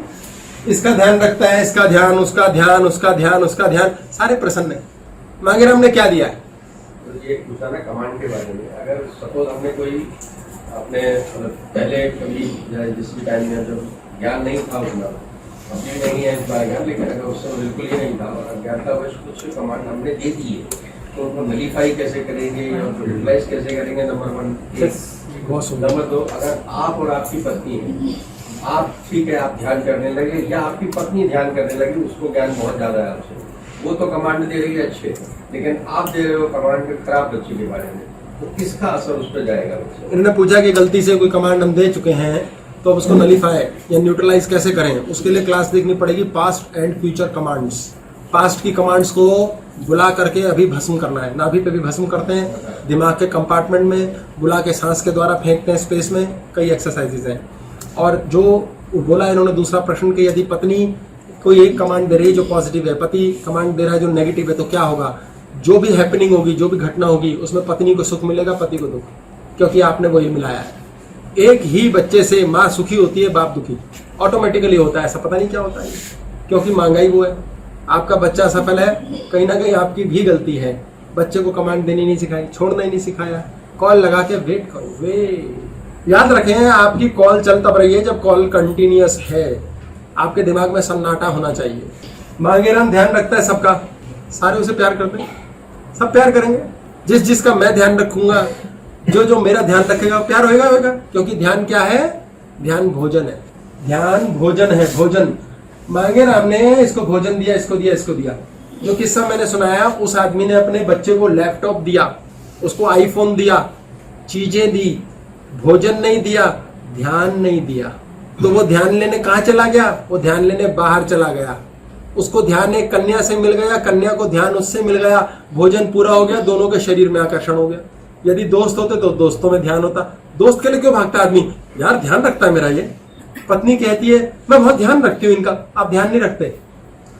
इसका ध्यान रखता है, इसका ध्यान, उसका ध्यान, उसका ध्यान, उसका ध्यान, सारे प्रसन्न है। मांगे राम ने क्या दिया है? तो ये पूछा ना कमांड के बारे में। अगर सपोज हमने कोई अपने पहले कभी जिस भी टाइम में जब ज्ञान नहीं था उतना, अभी नहीं है इतना ज्ञान, लेकिन अगर उससे बिल्कुल ही नहीं था और ज्ञान का बस कुछ कमांड हमने दे दी है, तो उनको नलीफाई कैसे करेंगे या उनको यूटिलाइज कैसे करेंगे, नंबर 1। नंबर 2, अगर आप और आपकी पत्नी है, आप ठीक है आप ध्यान करने लगे या आपकी पत्नी ध्यान करने लगी, उसको ज्ञान बहुत ज्यादा है आपसे, वो तो कमांड दे रही है अच्छे, लेकिन आप दे रहे हो कमांड खराब बच्चे के बारे में, तो किसका असर उस पर जाएगा? इन्होंने पूछा कि गलती से कोई कमांड हम दे चुके हैं तो अब उसको नलीफाई या न्यूट्रलाइज कैसे करें। उसके लिए क्लास देखनी पड़ेगी past and future commands. Past की कमांड्स को बुला करके अभी भस्म करना है। नाभि पे भी भस्म करते हैं, दिमाग के कंपार्टमेंट में बुला के सांस के द्वारा फेंकते हैं स्पेस में, कई एक्सरसाइजेज हैं। और जो बोला इन्होंने दूसरा प्रश्न कि यदि पत्नी कोई एक कमांड दे रही है जो पॉजिटिव है, पति कमांड दे रहा है जो नेगेटिव है, तो क्या होगा? जो भी हैपनिंग होगी, जो भी घटना होगी, उसमें पत्नी को सुख मिलेगा, पति को दुख, क्योंकि आपने वही मिलाया है। एक ही बच्चे से माँ सुखी होती है, बाप दुखी, ऑटोमेटिकली होता है। ऐसा पता नहीं क्या होता है, क्योंकि महंगाई वो है। आपका बच्चा सफल है, कहीं ना कहीं आपकी भी गलती है। बच्चे को कमांड देनी नहीं सिखाई, छोड़ना ही नहीं सिखाया, कॉल लगा के वेट करो। वे याद रखें, आपकी कॉल चल तब रही है जब कॉल कंटिन्यूअस है। आपके दिमाग में सन्नाटा होना चाहिए। मांगेराम ध्यान रखता है सबका, सारे उसे प्यार करते हैं, सब प्यार करेंगे। जिस जिसका मैं ध्यान रखूंगा, जो जो मेरा ध्यान रखेगा, प्यार होगा। क्योंकि ध्यान क्या है? ध्यान भोजन है, ध्यान भोजन है, भोजन। मांगेराम ने इसको भोजन दिया, इसको दिया, इसको दिया। जो किस्सा मैंने सुनाया, उस आदमी ने अपने बच्चे को लैपटॉप दिया, उसको आईफोन दिया, चीजें दी, भोजन नहीं दिया, ध्यान नहीं दिया। तो वो ध्यान लेने कहाँ चला गया? वो ध्यान लेने बाहर चला गया। उसको ध्यान एक कन्या से मिल गया, कन्या को ध्यान उससे मिल गया, भोजन पूरा हो गया, दोनों के शरीर में आकर्षण हो गया। यदि दोस्त होते तो दोस्तों में ध्यान होता। दोस्त के लिए क्यों भागता आदमी? यार ध्यान रखता है मेरा ये। पत्नी कहती है मैं बहुत ध्यान रखती हूँ इनका, आप ध्यान नहीं रखते।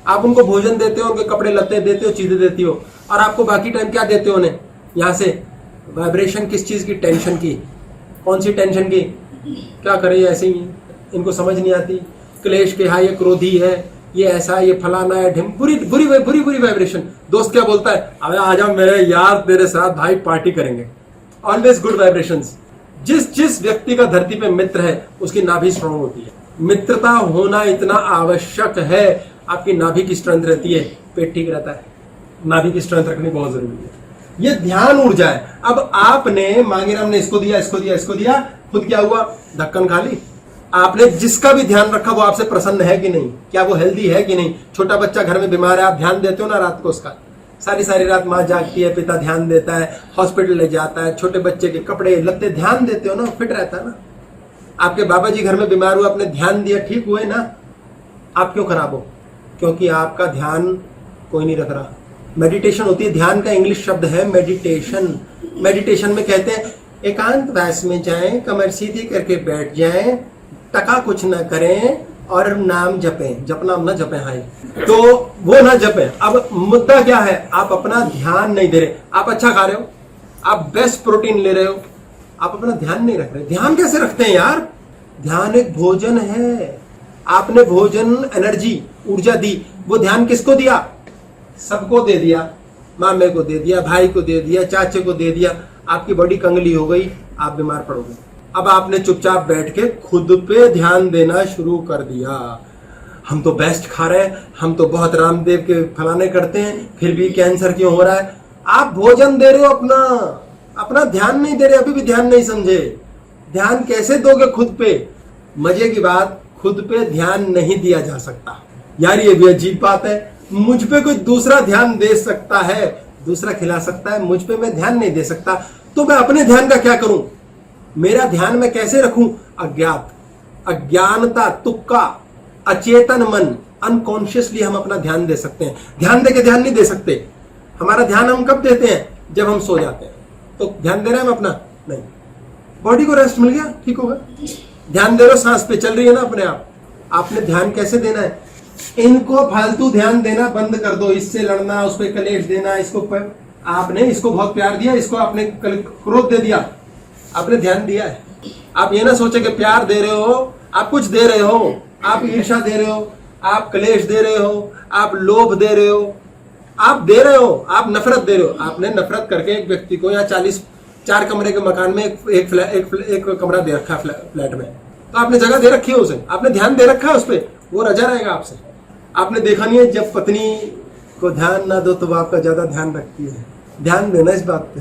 आप उनको भोजन देते हो, उनके कपड़े लत्ते देते हो, चीजें देती हो, और आपको बाकी टाइम क्या देते हो उन्हें? यहाँ से वाइब्रेशन किस चीज की? टेंशन की। कौन सी टेंशन की? क्या करे, ऐसे ही इनको समझ नहीं आती। क्लेश के, हाँ ये क्रोधी है, ये ऐसा, ये फलाना है, बुरी बुरी बुरी बुरी वाइब्रेशन। दोस्त क्या बोलता है? अबे आजा मेरे यार, तेरे साथ भाई पार्टी करेंगे। Always good vibrations. जिस जिस व्यक्ति का धरती पे मित्र है उसकी नाभि स्ट्रांग होती है। मित्रता होना इतना आवश्यक है। आपकी नाभि की स्ट्रेंथ रहती है, पेट ठीक रहता है। नाभि की स्ट्रेंथ रखनी बहुत जरूरी है। ये ध्यान ऊर्जा है। अब आपने मांगेराम ने इसको दिया, इसको दिया, इसको दिया, खुद क्या हुआ? ढक्कन खाली। आपने जिसका भी ध्यान रखा वो आपसे प्रसन्न है कि नहीं? क्या वो हेल्दी है कि नहीं? छोटा बच्चा घर में बीमार है, आप ध्यान देते हो ना रात को उसका? सारी सारी रात माँ जागती है, पिता ध्यान देता है, हॉस्पिटल ले जाता है, छोटे बच्चे के कपड़े लत्ते ध्यान देते हो ना, फिट रहता है ना। आपके बाबा जी घर में बीमार हुए, आपने ध्यान दिया, ठीक हुए ना। आप क्यों खराब हो? क्योंकि आपका ध्यान कोई नहीं रख रहा। मेडिटेशन होती है, ध्यान का इंग्लिश शब्द है मेडिटेशन। मेडिटेशन में कहते हैं एकांत वास में जाएं, कमर सीधी करके बैठ जाएं, टका कुछ न करें और नाम जपें। जपना न जपें, हाय तो वो ना जपें। अब मुद्दा क्या है? आप अपना ध्यान नहीं दे रहे। आप अच्छा खा रहे हो, आप बेस्ट प्रोटीन ले रहे हो, आप अपना ध्यान नहीं रख रहे। ध्यान कैसे रखते हैं यार? ध्यान एक भोजन है। आपने भोजन, एनर्जी, ऊर्जा दी, वो ध्यान किसको दिया? सबको दे दिया। मामे को दे दिया, भाई को दे दिया, चाचे को दे दिया। आपकी बॉडी कंगली हो गई, आप बीमार पड़ोगे। अब आपने चुपचाप बैठ के खुद पे ध्यान देना शुरू कर दिया। हम तो बेस्ट खा रहे हैं, हम तो बहुत रामदेव के फलाने करते हैं, फिर भी कैंसर क्यों हो रहा है? आप भोजन दे रहे हो, अपना ध्यान नहीं दे रहे, अभी भी ध्यान नहीं समझे। ध्यान कैसे दोगे खुद पे? मजे की बात, खुद पे ध्यान नहीं दिया जा सकता यार, ये भी अजीब बात है। मुझ पे कोई दूसरा ध्यान दे सकता है, दूसरा खिला सकता है, मुझ पे मैं ध्यान नहीं दे सकता, तो मैं अपने ध्यान का क्या करूं? मेरा ध्यान मैं कैसे रखूं? अज्ञानता, तुक्का, अचेतन मन, अनकॉन्शियसली हम अपना ध्यान दे सकते हैं। ध्यान दे के ध्यान नहीं दे सकते। हमारा ध्यान हम कब देते हैं? जब हम सो जाते हैं। तो ध्यान दे रहे हैं हम अपना? नहीं। बॉडी को रेस्ट मिल गया, ठीक होगा। ध्यान दे रहे हो, सांस पे चल रही है ना अपने आप। आपने ध्यान कैसे देना है? इनको फालतू ध्यान देना बंद कर दो। इससे लड़ना, उस पर कलेश देना, आपने इसको बहुत प्यार दिया, इसको आपने क्रोध दे दिया, आपने ध्यान दिया है। आप ये ना सोचे कि प्यार दे रहे हो, आप कुछ दे रहे हो, आप ईर्ष्या दे रहे हो, आप क्लेश दे रहे हो, आप लोभ दे रहे हो, आप दे रहे हो, आप नफरत दे रहे हो। आपने नफरत करके एक व्यक्ति को या 4 कमरे के मकान में एक कमरा दे रखा है फ्लैट में, तो आपने जगह दे रखी है उसे, आपने ध्यान दे रखा है उस पर, वो रजा रहेगा आपसे। आपने देखा नहीं है, जब पत्नी को ध्यान ना दो तो वो आपका ज्यादा ध्यान रखती है। ध्यान देना इस बात पे।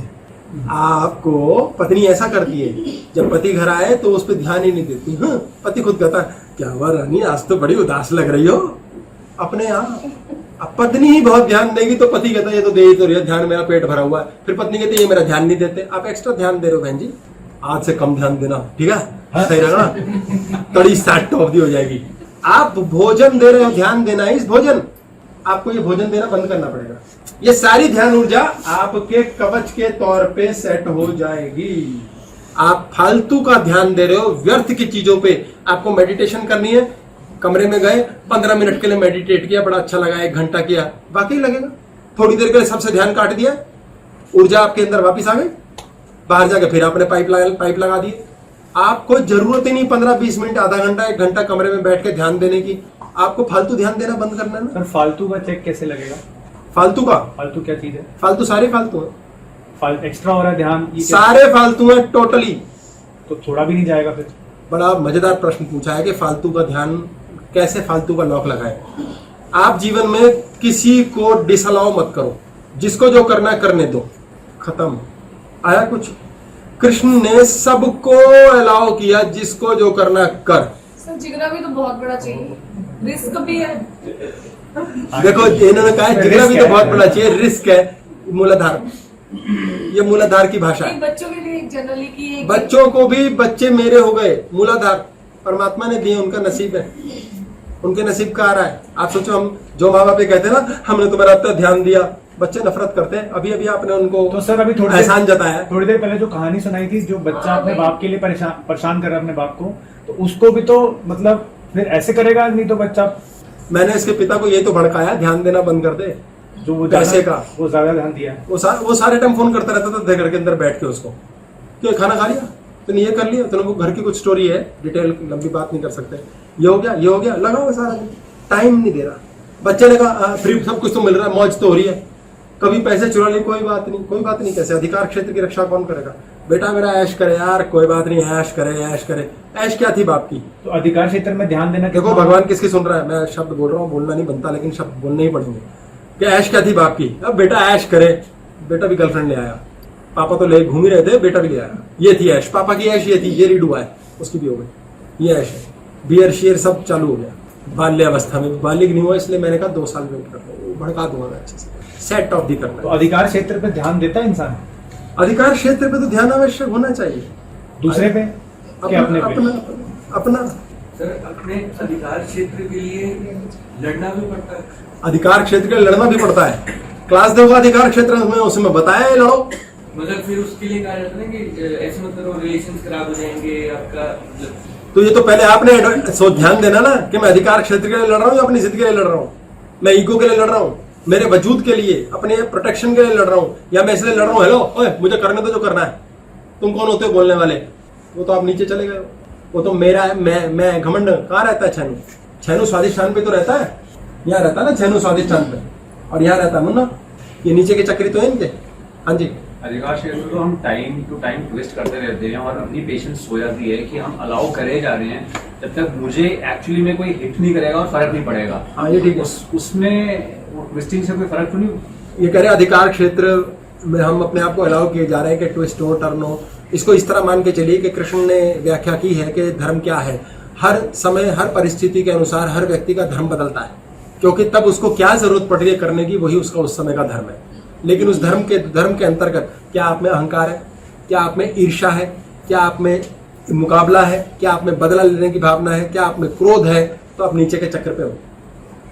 आपको पत्नी ऐसा करती है, जब पति घर आए तो उस पर ध्यान ही नहीं देती। हाँ, पति खुद कहता है, क्या हुआ रानी, आज तो बड़ी उदास लग रही हो। अपने आप अब पत्नी ही बहुत ध्यान देगी तो पति कहता है ये तो दे ही तो रही है ध्यान, मेरा पेट भरा हुआ है। फिर पत्नी कहती है ये मेरा ध्यान नहीं देते। आप एक्स्ट्रा ध्यान दे रहे हो बहन जी, आज से कम ध्यान देना, ठीक है? सही रहेगा ना? कड़ी साट टॉप दी हो जाएगी। आप भोजन दे रहे हो, ध्यान देना है इस भोजन। आपको ये भोजन देना बंद करना पड़ेगा। ये सारी ध्यान ऊर्जा आपके कवच के तौर पे सेट हो जाएगी। आप फालतू का ध्यान दे रहे हो, व्यर्थ की चीजों पे। आपको मेडिटेशन करनी है, कमरे में गए 15 मिनट के लिए मेडिटेट किया, बड़ा अच्छा लगा, 1 घंटा किया, वाकई लगेगा। थोड़ी देर के लिए सबसे ध्यान काट दिया, ऊर्जा आपके अंदर वापिस आ गई। बाहर जाके फिर आपने पाइप लगा दी। आपको जरूरत ही नहीं 15-20 मिनट, आधा घंटा, 1 घंटा कमरे में बैठ के ध्यान देने की। आपको फालतू ध्यान देना बंद करना है ना। सर फालतू का चेक कैसे लगेगा? फालतू का? फालतू क्या चीज है? फालतू सारे फालतू है, एक्स्ट्रा हो रहा है ध्यान, ये सारे फालतू है टोटली। तो थोड़ा भी नहीं जाएगा फिर? बड़ा मजेदार प्रश्न पूछा है कि फालतू का ध्यान कैसे, फालतू का लॉक लगाए। आप जीवन में किसी को डिसअलाउ मत करो, जिसको जो करना है करने दो, खत्म। आया कुछ? कृष्ण ने सबको अलाउ किया, जिसको जो करना कर। सर जिगरा भी तो बहुत बड़ा चाहिए, रिस्क भी है। देखो इन्होंने कहा जिगरा भी तो बहुत बड़ा चाहिए, रिस्क है, मूलाधार। ये मूलाधार की भाषा है। बच्चों के लिए जनरली की बच्चों को भी, बच्चे मेरे हो गए, मूलाधार परमात्मा ने दिए, उनका नसीब है, उनके नसीब का आ रहा है। आप सोचो, हम जो माँ बाप कहते हैं ना, हमने तुम्हारा इतना ध्यान दिया, बच्चे नफरत करते हैं। अभी अभी आपने उनको तो सर अभी एहसान जताया। थोड़ी देर पहले जो कहानी सुनाई थी, जो बच्चा अपने बाप के लिए परेशान कर रहा है अपने बाप को, तो उसको भी तो मतलब फिर ऐसे करेगा, नहीं तो बच्चा। मैंने इसके पिता को ये तो भड़काया, ध्यान देना बंद कर दे, जो वो पैसे का वो ज्यादा ध्यान दिया है। वो सारे टाइम फोन करता रहता था घर के अंदर बैठ के उसको, क्यों खाना खा लिया, तूने ये कर लिया, तूने वो घर की कुछ स्टोरी है, डिटेल लंबी बात नहीं कर सकते, ये हो गया, लगा हुआ सारा दिन, टाइम नहीं दे रहा। बच्चे ने कहा फ्री सब कुछ तो मिल रहा है, मौज तो हो रही है, कभी पैसे चुरा लिए, कोई बात नहीं, कैसे अधिकार क्षेत्र की रक्षा कौन करेगा? बेटा मेरा ऐश करे यार, कोई बात नहीं, ऐश करे। ऐश क्या थी बाप की? तो अधिकार क्षेत्र में ध्यान देना। देखो भगवान किसकी सुन रहा है, मैं शब्द बोल रहा हूँ, बोलना नहीं बनता, लेकिन शब्द बोलने ही पड़ेंगे। कि ऐश क्या थी बाप की? अब बेटा ऐश करे, बेटा भी गर्लफ्रेंड ले आया, पापा तो ले घूम ही रहे थे, बेटा भी ले आया, ये थी ऐश, पापा की ऐश ये थी, ये रीड हुआ है, उसकी भी हो गई, ये ऐश है। बियर शेयर सब चालू हो गया बाल्यावस्था में, बालिग नहीं हुआ, इसलिए मैंने कहा 2 साल वेट कर लो, भड़का दूंगा मैं अच्छे से, सेट ऑफ दी करना। तो अधिकार क्षेत्र पे ध्यान देता है इंसान? अधिकार क्षेत्र पे तो ध्यान आवश्यक होना चाहिए। दूसरे पे? अपना सर अपने अधिकार क्षेत्र के लिए लड़ना भी पड़ता है। अधिकार क्षेत्र के लिए लड़ना भी पड़ता है। क्लास देखो अधिकार क्षेत्र में, उसमें बताया लड़ो, मतलब फिर उसके लिए कहा जाता है ना कि ऐसे मत करो, रिलेशंस खराब हो जाएंगे आपका। तो ये तो पहले आपने ध्यान देना ना कि मैं अधिकार क्षेत्र के लिए लड़ रहा हूँ या अपनी जिद के लिए लड़ रहा हूँ, मैं ईगो के लिए लड़ रहा हूँ, मेरे वजूद के लिए, अपने प्रोटेक्शन के लिए लड़ रहा हूँ, या मैं इसलिए लड़ रहा हूँ हेलो ओए मुझे करने दो जो करना है, तुम कौन होते हो बोलने वाले? वो तो आप नीचे चले गए, वो तो मेरा है, मैं घमंड। कहाँ रहता है छेनू स्वादिष्ठान पे तो रहता है, यहाँ रहता है ना छेनू स्वादिष्ठान पे, और यहाँ रहता है मुन्ना, ये नीचे के चक्री तो है इनके। हाँ जी। अधिकार क्षेत्र तो हम टाइम टू टाइम ट्विस्ट करते रहते हैं और अपनी पेशेंस हो जाती है कि हम अलाउ करे जा रहे हैं जब तक मुझे एक्चुअली में कोई हिट नहीं करेगा और फर्क नहीं पड़ेगा। हाँ, ये ठीक है। उसमें ट्विस्टिंग से कोई फर्क तो नहीं। ये कह रहे अधिकार क्षेत्र में हम अपने आप को अलाउ किए जा रहे हैं कि ट्विस्ट हो, टर्न हो। इसको इस तरह मान के चलिए कि कृष्ण ने व्याख्या की है कि धर्म क्या है। हर समय हर परिस्थिति के अनुसार हर व्यक्ति का धर्म बदलता है, क्योंकि तब उसको क्या जरूरत पड़ रही है करने की, वही उसका उस समय का धर्म है। लेकिन उस धर्म के अंतर्गत क्या आप में अहंकार है, क्या आप में ईर्ष्या है, क्या आप में मुकाबला है, क्या आप में बदला लेने की भावना है, क्या आप में क्रोध है, तो आप नीचे के चक्र पे हो।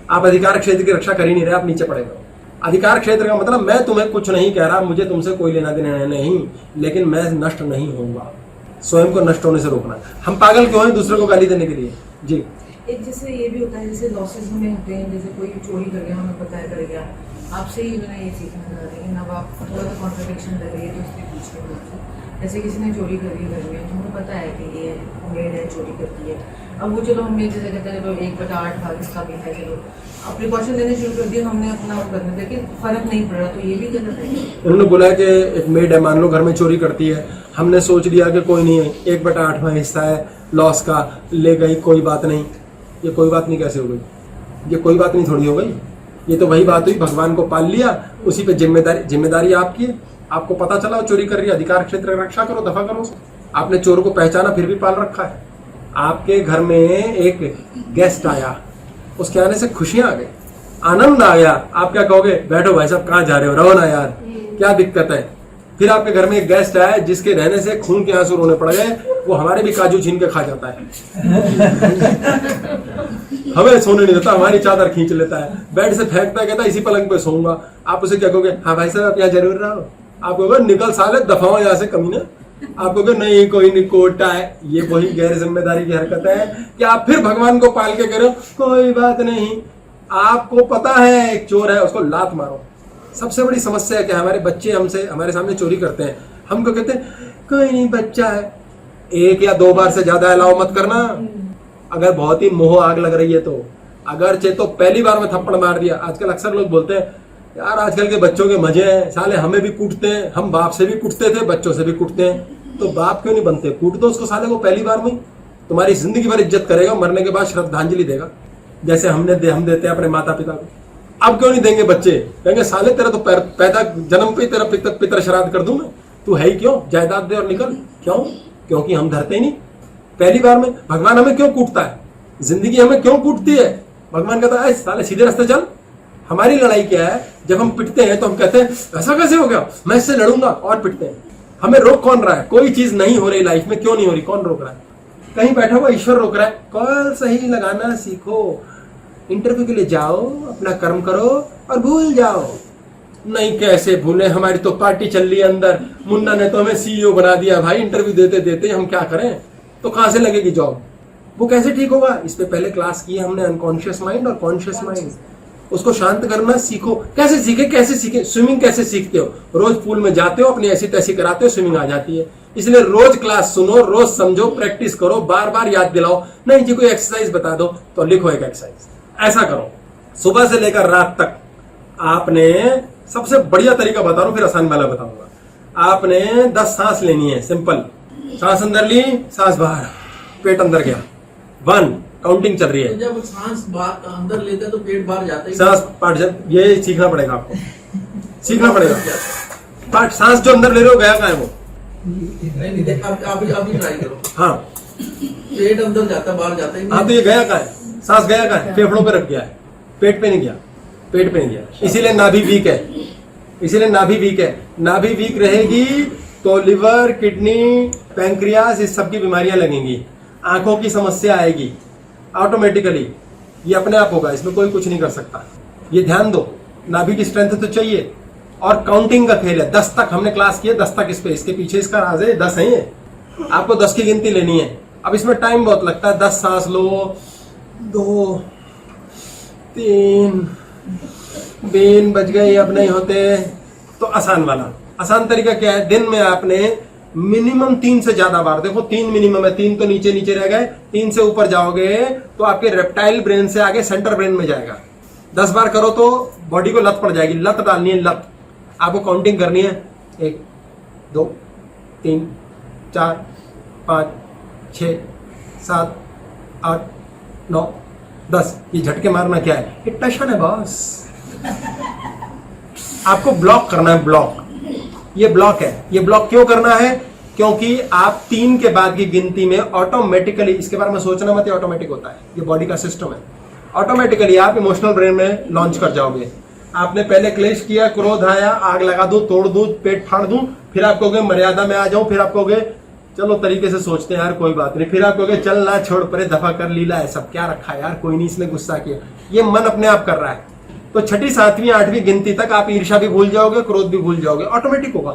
आप अधिकार क्षेत्र की रक्षा कर ही नहीं रहे, आप नीचे पड़ेगा। अधिकार क्षेत्र का मतलब मैं तुम्हें कुछ नहीं कह रहा, मुझे तुमसे कोई लेना देना नहीं, लेकिन मैं नष्ट नहीं होऊंगा। स्वयं को नष्ट होने से रोकना। हम पागल क्यों हैं दूसरे को गाली देने के लिए? जी, एक जैसे ये भी होता है, जैसे लॉसेस हमें होते हैं, जैसे कोई चोरी कर गया, हमें पता है कर गया, आपसे ही मैंने ये सीखना चाह रही है, अब आप थोड़ा सा कॉन्ट्रडिक्शन लग रही है तो इसलिए पूछ रही हूँ आपसे। जैसे किसी ने चोरी कर ली घर में, तो हमें पता है कि ये मेड है, चोरी करती है। अब वो चलो हमें जैसे कहते हैं चलो 1/8 भाग इसका भी है, चलो अब प्रिकॉशन देने शुरू कर दिए हमने अपना करने, लेकिन फर्क नहीं पड़ रहा, तो ये भी गलत है। उन्होंने बोला कि एक मेड है, मान लो घर में चोरी करती है, हमने सोच लिया कि कोई नहीं है, 1/8वां हिस्सा है लॉस का, ले गई, कोई बात नहीं। ये कोई बात नहीं कैसे हो गई? ये कोई बात नहीं थोड़ी हो गई। ये तो वही बात हुई, भगवान को पाल लिया, उसी पे जिम्मेदारी आपकी है। आपको पता चला वो चोरी कर रही है, अधिकार क्षेत्र की रक्षा करो, दफा करो उसे। आपने चोर को पहचाना फिर भी पाल रखा है। आपके घर में एक गेस्ट आया, उसके आने से खुशियां आ गई, आनंद आ गया। आप क्या कहोगे? बैठो भाई साहब, कहाँ जा रहे हो, रहो ना यार, क्या दिक्कत है। फिर आपके घर में एक गेस्ट आया जिसके रहने से खून के आंसू रोने पड़ गए, वो हमारे भी काजू छीन के खा जाता है, हमें सोने नहीं देता, हमारी चादर खींच लेता है, बेड से फेंकता है, कहता है इसी पलंग पे सोऊंगा। आप उसे क्या कहोगे? हाँ भाई साहब, आप यहाँ जरूर रहो। आप कहोगे निकल साले, दफाओ यहाँ से, कमीना। आप कहोगे नहीं, कोई नहीं, कोटा है। ये वही गैर जिम्मेदारी की हरकत है कि आप फिर भगवान को पाल के कह रहे हो कोई बात नहीं। आपको पता है एक चोर है, उसको लात मारो। सबसे बड़ी समस्या है कि हमारे बच्चे हमारे सामने चोरी करते हैं, हम को कहते हैं कोई नहीं, बच्चा है। 1 या 2 बार से ज्यादा अलाउ मत करना। अगर बहुत ही मोह आग लग रही है तो, अगर चे तो पहली बार में थप्पड़ मार दिया। आजकल अक्सर लोग बोलते हैं यार आजकल के बच्चों के मजे हैं, साले हमें भी कूटते हैं, हम बाप से भी कूटते थे, बच्चों से भी कूटते हैं, तो बाप क्यों नहीं बनते? कूट दो उसको साले को पहली बार में, तुम्हारी जिंदगी भर इज्जत करेगा, मरने के बाद श्रद्धांजलि देगा, जैसे हम देते हैं अपने माता पिता को। अब क्यों नहीं देंगे बच्चे? कहेंगे साले तेरा तो पैदा जन्म पे तेरा पितर श्राद्ध कर दूं मैं, तू है ही क्यों, जायदाद दे और निकल। क्यों? क्योंकि हम धरते ही नहीं पहली बार में। भगवान हमें क्यों कूटता है? जिंदगी हमें क्यों कूटती है? भगवान कहता है साले सीधे रास्ते चल। हमारी लड़ाई क्या है? जब हम पिटते हैं तो हम कहते हैं ऐसा कैसे हो गया, मैं इससे लड़ूंगा, और पिटते हैं। हमें रोक कौन रहा है? कोई चीज नहीं हो रही लाइफ में, क्यों नहीं हो रही? कौन रोक रहा है? कहीं बैठा हुआ ईश्वर रोक रहा है। कॉल सही लगाना सीखो, इंटरव्यू के लिए जाओ, अपना कर्म करो और भूल जाओ। नहीं, कैसे भूले? हमारी तो पार्टी चल रही है अंदर, मुन्ना ने तो हमें सीईओ बना दिया भाई, इंटरव्यू देते देते हम क्या करें? तो कहां से लगेगी जॉब? वो कैसे ठीक होगा? इस पे पहले क्लास की हमने अनकॉन्शियस माइंड और कॉन्शियस माइंड। उसको शांत करना सीखो। कैसे सीखे? स्विमिंग कैसे सीखते हो? रोज पूल में जाते हो, अपनी ऐसी तैसी कराते हो, स्विमिंग आ जाती है। इसलिए रोज क्लास सुनो, रोज समझो, प्रैक्टिस करो, बार बार याद दिलाओ। नहीं जी कोई एक्सरसाइज बता दो, तो लिखो एक एक्सरसाइज। ऐसा करो सुबह से लेकर रात तक। आपने सबसे बढ़िया तरीका बता रहा हूं, फिर आसान वाला बताऊंगा। आपने 10 सांस लेनी है, सिंपल। सांस अंदर ली, सांस बाहर, पेट अंदर गया, 1 काउंटिंग चल रही है। तो जब सांस अंदर लेते तो पेट बाहर जाता है, सांस पार्ट, ये सीखना पड़ेगा आपको, सीखना पड़ेगा। पार्ट सांस जो अंदर ले रहे हो गया कहाँ है वो? नहीं, आप ही ट्राई करो। हाँ, पेट अंदर जाता बाहर जाता है। हाँ, तो ये गया कहाँ है? सांस गया कहाँ है? फेफड़ों पे रख गया है, पेट पे नहीं गया, पेट पे नहीं गया। इसीलिए नाभि वीक है, इसीलिए नाभि वीक है। नाभि वीक रहेगी तो लिवर, किडनी, पैंक्रियास, इस सब की बीमारियां लगेंगी। आंखों की समस्या आएगी ऑटोमेटिकली, ये अपने आप होगा, इसमें कोई कुछ नहीं कर सकता। ये ध्यान दो, नाभि की स्ट्रेंथ तो चाहिए। और काउंटिंग का खेल है, 10 तक हमने क्लास की है, 10 तक इस पे, इसके पीछे इसका राज है, 10 है ये। आपको 10 की गिनती लेनी है। अब इसमें टाइम बहुत लगता है। 10 सांस लो, 2 3 बीन बज गए, अब नहीं होते। तो आसान वाला, आसान तरीका क्या है? दिन में आपने मिनिमम 3 से ज्यादा बार, देखो 3 मिनिमम है, 3 तो नीचे नीचे रह गए, 3 से ऊपर जाओगे तो आपके रेप्टाइल ब्रेन से आगे सेंटर ब्रेन में जाएगा। 10 बार करो तो बॉडी को लत पड़ जाएगी। लत डालनी है, लत। आपको काउंटिंग करनी है, 1 2 3 4 5 6 7 8 9 10। ये झटके मारना क्या है? ये टशन है बॉस। आपको ब्लॉक करना है, ब्लॉक। ये ब्लॉक है। ये ब्लॉक क्यों करना है? क्योंकि आप 3 के बाद की गिनती में ऑटोमेटिकली, इसके बारे में सोचना मत, ये ऑटोमेटिक होता है, ये बॉडी का सिस्टम है। ऑटोमेटिकली आप इमोशनल ब्रेन में लॉन्च कर जाओगे। आपने पहले क्लेश किया, क्रोध आया, आग लगा दूं, तोड़ दूं, पेट फाड़ दूं, फिर आप कहोगे मर्यादा में आ जाऊं, फिर आप कहोगे चलो तरीके से सोचते हैं यार, कोई बात नहीं, फिर आप कहोगे चल ना छोड़ परे, दफा कर, लीला है सब, क्या रखा है यार, कोई नहीं, इसने गुस्सा किया। ये मन अपने आप कर रहा है। तो 6ठी 7वीं 8वीं गिनती तक आप ईर्ष्या भी भूल जाओगे, क्रोध भी भूल जाओगे, ऑटोमेटिक होगा।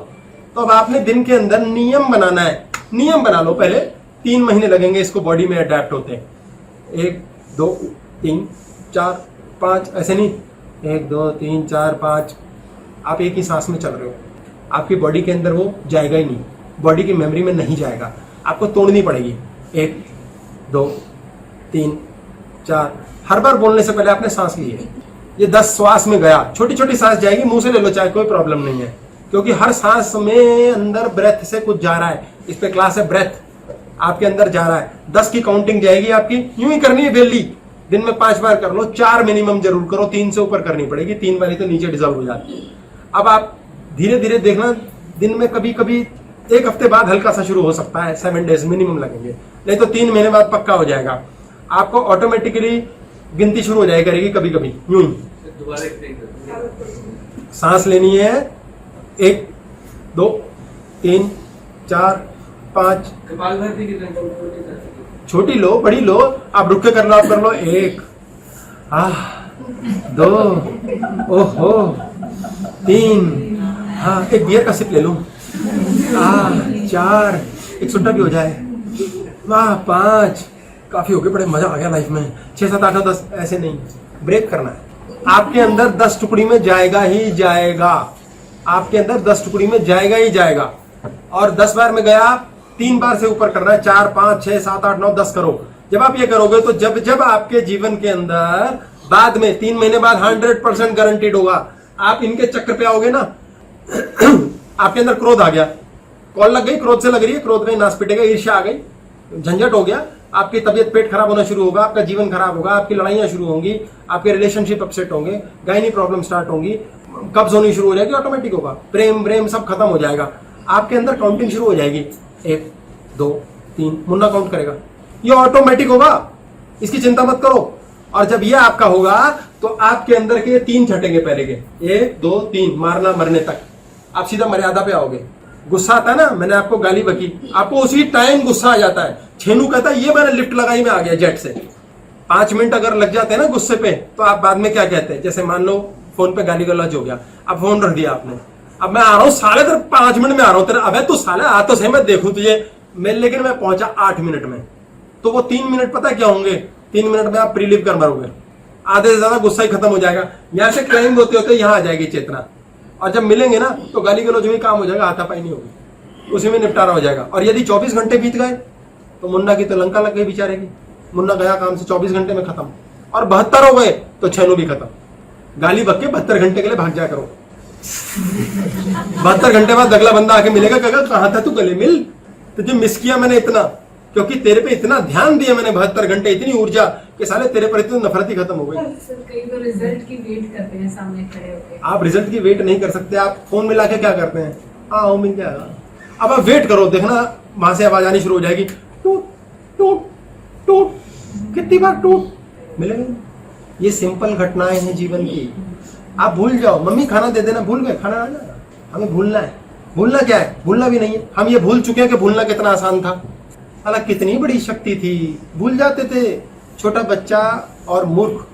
तो अब आपने दिन के अंदर नियम बनाना है। नियम बना लो। पहले 3 महीने लगेंगे इसको बॉडी में अडेप्ट होते। 1 2 3 4 5, ऐसे नहीं 1 2 3 4 5, आप एक ही सांस में चल रहे हो। आपकी बॉडी के अंदर वो जाएगा ही नहीं, बॉडी की मेमोरी में नहीं जाएगा, आपको तोड़नी पड़ेगी। 1 2 3 4, हर बार बोलने से पहले आपने सांस ली है। ये 10 श्वास में गया, छोटी छोटी सांस जाएगी, मुंह से ले लो चाहे, कोई प्रॉब्लम नहीं है, क्योंकि हर सांस में अंदर ब्रेथ से कुछ जा रहा है। इस पे क्लास है ब्रेथ, आपके अंदर जा रहा है। 10 की काउंटिंग जाएगी आपकी, यूं ही करनी है डेली, दिन में 5 बार कर लो, 4 मिनिमम जरूर करो, 3 से ऊपर करनी पड़ेगी, 3 बारी तो नीचे डिजॉल्व हो जाती है। अब आप धीरे धीरे देखना, दिन में कभी कभी 1 हफ्ते बाद हल्का सा शुरू हो सकता है, 7 डेज मिनिमम लगेंगे, नहीं तो 3 महीने बाद पक्का हो जाएगा। आपको ऑटोमेटिकली गिनती शुरू हो जाएगी करेगी कभी कभी, यूं दोबारा एक्सप्लेन करो। सांस लेनी है। 1 2 3 4 5, कपालभाति की छोटी लो बड़ी लो, आप रुक के कर लो, आप कर लो। 1 2 ओहो 3, हाँ एक बियर का सिप ले लो। 4, एक सुट्टा भी हो जाए। 5, काफी हो गए, बड़े मजा आ गया लाइफ में। 6 7 8 9 10, ऐसे नहीं, ब्रेक करना है। आपके अंदर 10 टुकड़ी में जाएगा ही जाएगा, आपके अंदर 10 टुकड़ी में जाएगा ही जाएगा। और 10 बार में गया, 3 बार से ऊपर करना है। 4 5 6 7 8 9 10 करो। जब आप ये करोगे तो जब जब आपके जीवन के अंदर बाद में 3 महीने बाद 100% गारंटीड होगा, आप इनके चक्कर पे आओगे ना। आपके अंदर क्रोध आ गया, कॉल लग गई, क्रोध से लग रही है, क्रोध में नाश पिटेगा, ईर्ष्या आ गई, झंझट हो गया, आपकी तबीयत पेट खराब होना शुरू होगा, आपका जीवन खराब होगा, आपकी लड़ाइयां शुरू होंगी, आपके रिलेशनशिप अपसेट होंगे, गायनी प्रॉब्लम स्टार्ट होंगी, कब्ज होनी शुरू हो जाएगी, ऑटोमेटिक होगा, प्रेम ब्रेम सब खत्म हो जाएगा। आपके अंदर काउंटिंग शुरू हो जाएगी, 1 2 3, मुन्ना काउंट करेगा, ये ऑटोमेटिक होगा, इसकी चिंता मत करो। और जब ये आपका होगा तो आपके अंदर के 3 छटेंगे पहले के, 1 2 3, मारना मरने तक, आप सीधा मर्यादा पे आओगे। गुस्सा आता है ना, मैंने आपको गाली बकी, आपको उसी टाइम गुस्सा आ जाता है। छेनू कहता है ये मैंने लिफ्ट लगाई, में आ गया जेट से। 5 मिनट अगर लग जाते हैं ना गुस्से पे, तो आप बाद में क्या कहते हैं? जैसे मान लो फोन पे गाली गलौज हो गया, अब फोन रख दिया आपने, अब मैं आ रहा हूँ साले, तेरे 5 मिनट में आ रहा हूँ तेरे, अबे तू साले आ तो सही, मैं देखूं तुझे, लेकिन मैं पहुंचा 8 मिनट में। तो वो 3 मिनट पता है क्या होंगे? 3 मिनट में आप प्रीलिव कर मरोगे, आधे से ज्यादा गुस्सा ही खत्म हो जाएगा। यहाँ से क्लाइंब होते होते यहाँ आ जाएगी चेतना, और जब मिलेंगे ना तो गाली गलौज ही काम हो जाएगा, हाथापाई नहीं होगी, उसी में निपटारा हो जाएगा। और यदि 24 घंटे बीत गए तो मुन्ना की तो लंका लग गई बेचारे की, मुन्ना गया काम से 24 घंटे में खत्म। और 72 हो गए तो छेनू भी खत्म। गाली बक के 72 घंटे के लिए भाग जाया करो। 72 घंटे बाद अगला बंदा आके मिलेगा, कहेगा कहाँ था तू, गले मिल, तुझे मिस किया मैंने इतना, क्योंकि तेरे पे इतना ध्यान दिया मैंने 72 घंटे, इतनी ऊर्जा कि साले तेरे पर इतनी नफरत ही खत्म हो गई। सर कई बार रिजल्ट की वेट करते हैं सामने खड़े होकर। आप रिजल्ट की वेट नहीं कर सकते, आप फोन मिला के क्या करते हैं, आओ मिल जाएगा। अब आप वेट करो, देखना वहां से आवाज आनी शुरू हो जाएगी, टूट टूट टूट, कितनी बार टूट मिलेंगे। ये सिंपल घटनाएं हैं जीवन की। आप भूल जाओ, मम्मी खाना दे देना, भूल गए, खाना आ जाएगा। हमें भूलना है, भूलना क्या है? भूलना भी नहीं है, हम ये भूल चुके हैं कि भूलना कितना आसान था। हालांकि कितनी बड़ी शक्ति थी, भूल जाते थे। छोटा बच्चा और मूर्ख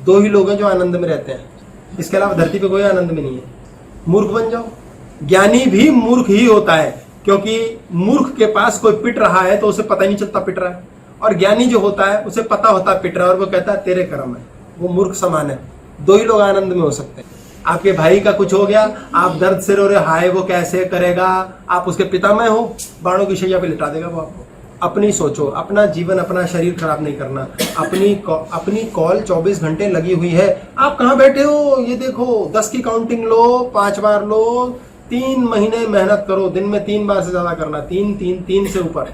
2 ही लोग हैं जो आनंद में रहते हैं, इसके अलावा धरती पे कोई आनंद में नहीं है। मूर्ख बन जाओ। ज्ञानी भी मूर्ख ही होता है, क्योंकि मूर्ख के पास कोई पिट रहा है तो उसे पता ही नहीं चलता पिट रहा है, और ज्ञानी जो होता है उसे पता होता है पिट रहा है, और वो कहता है तेरे कर्म है। वो मूर्ख समान है। 2 ही लोग आनंद में हो सकते हैं। आपके भाई का कुछ हो गया, आप दर्द से रो रहे, हाय वो कैसे करेगा, आप उसके पितामह हो, बाणों की शैया पे लिटा देगा वो आपको। अपनी सोचो, अपना जीवन, अपना शरीर खराब नहीं करना। अपनी कॉल 24 घंटे लगी हुई है, आप कहाँ बैठे हो ये देखो, 10 की काउंटिंग लो, 5 बार लो, 3 महीने मेहनत करो, दिन में 3 बार से ज्यादा करना, 3 से ऊपर।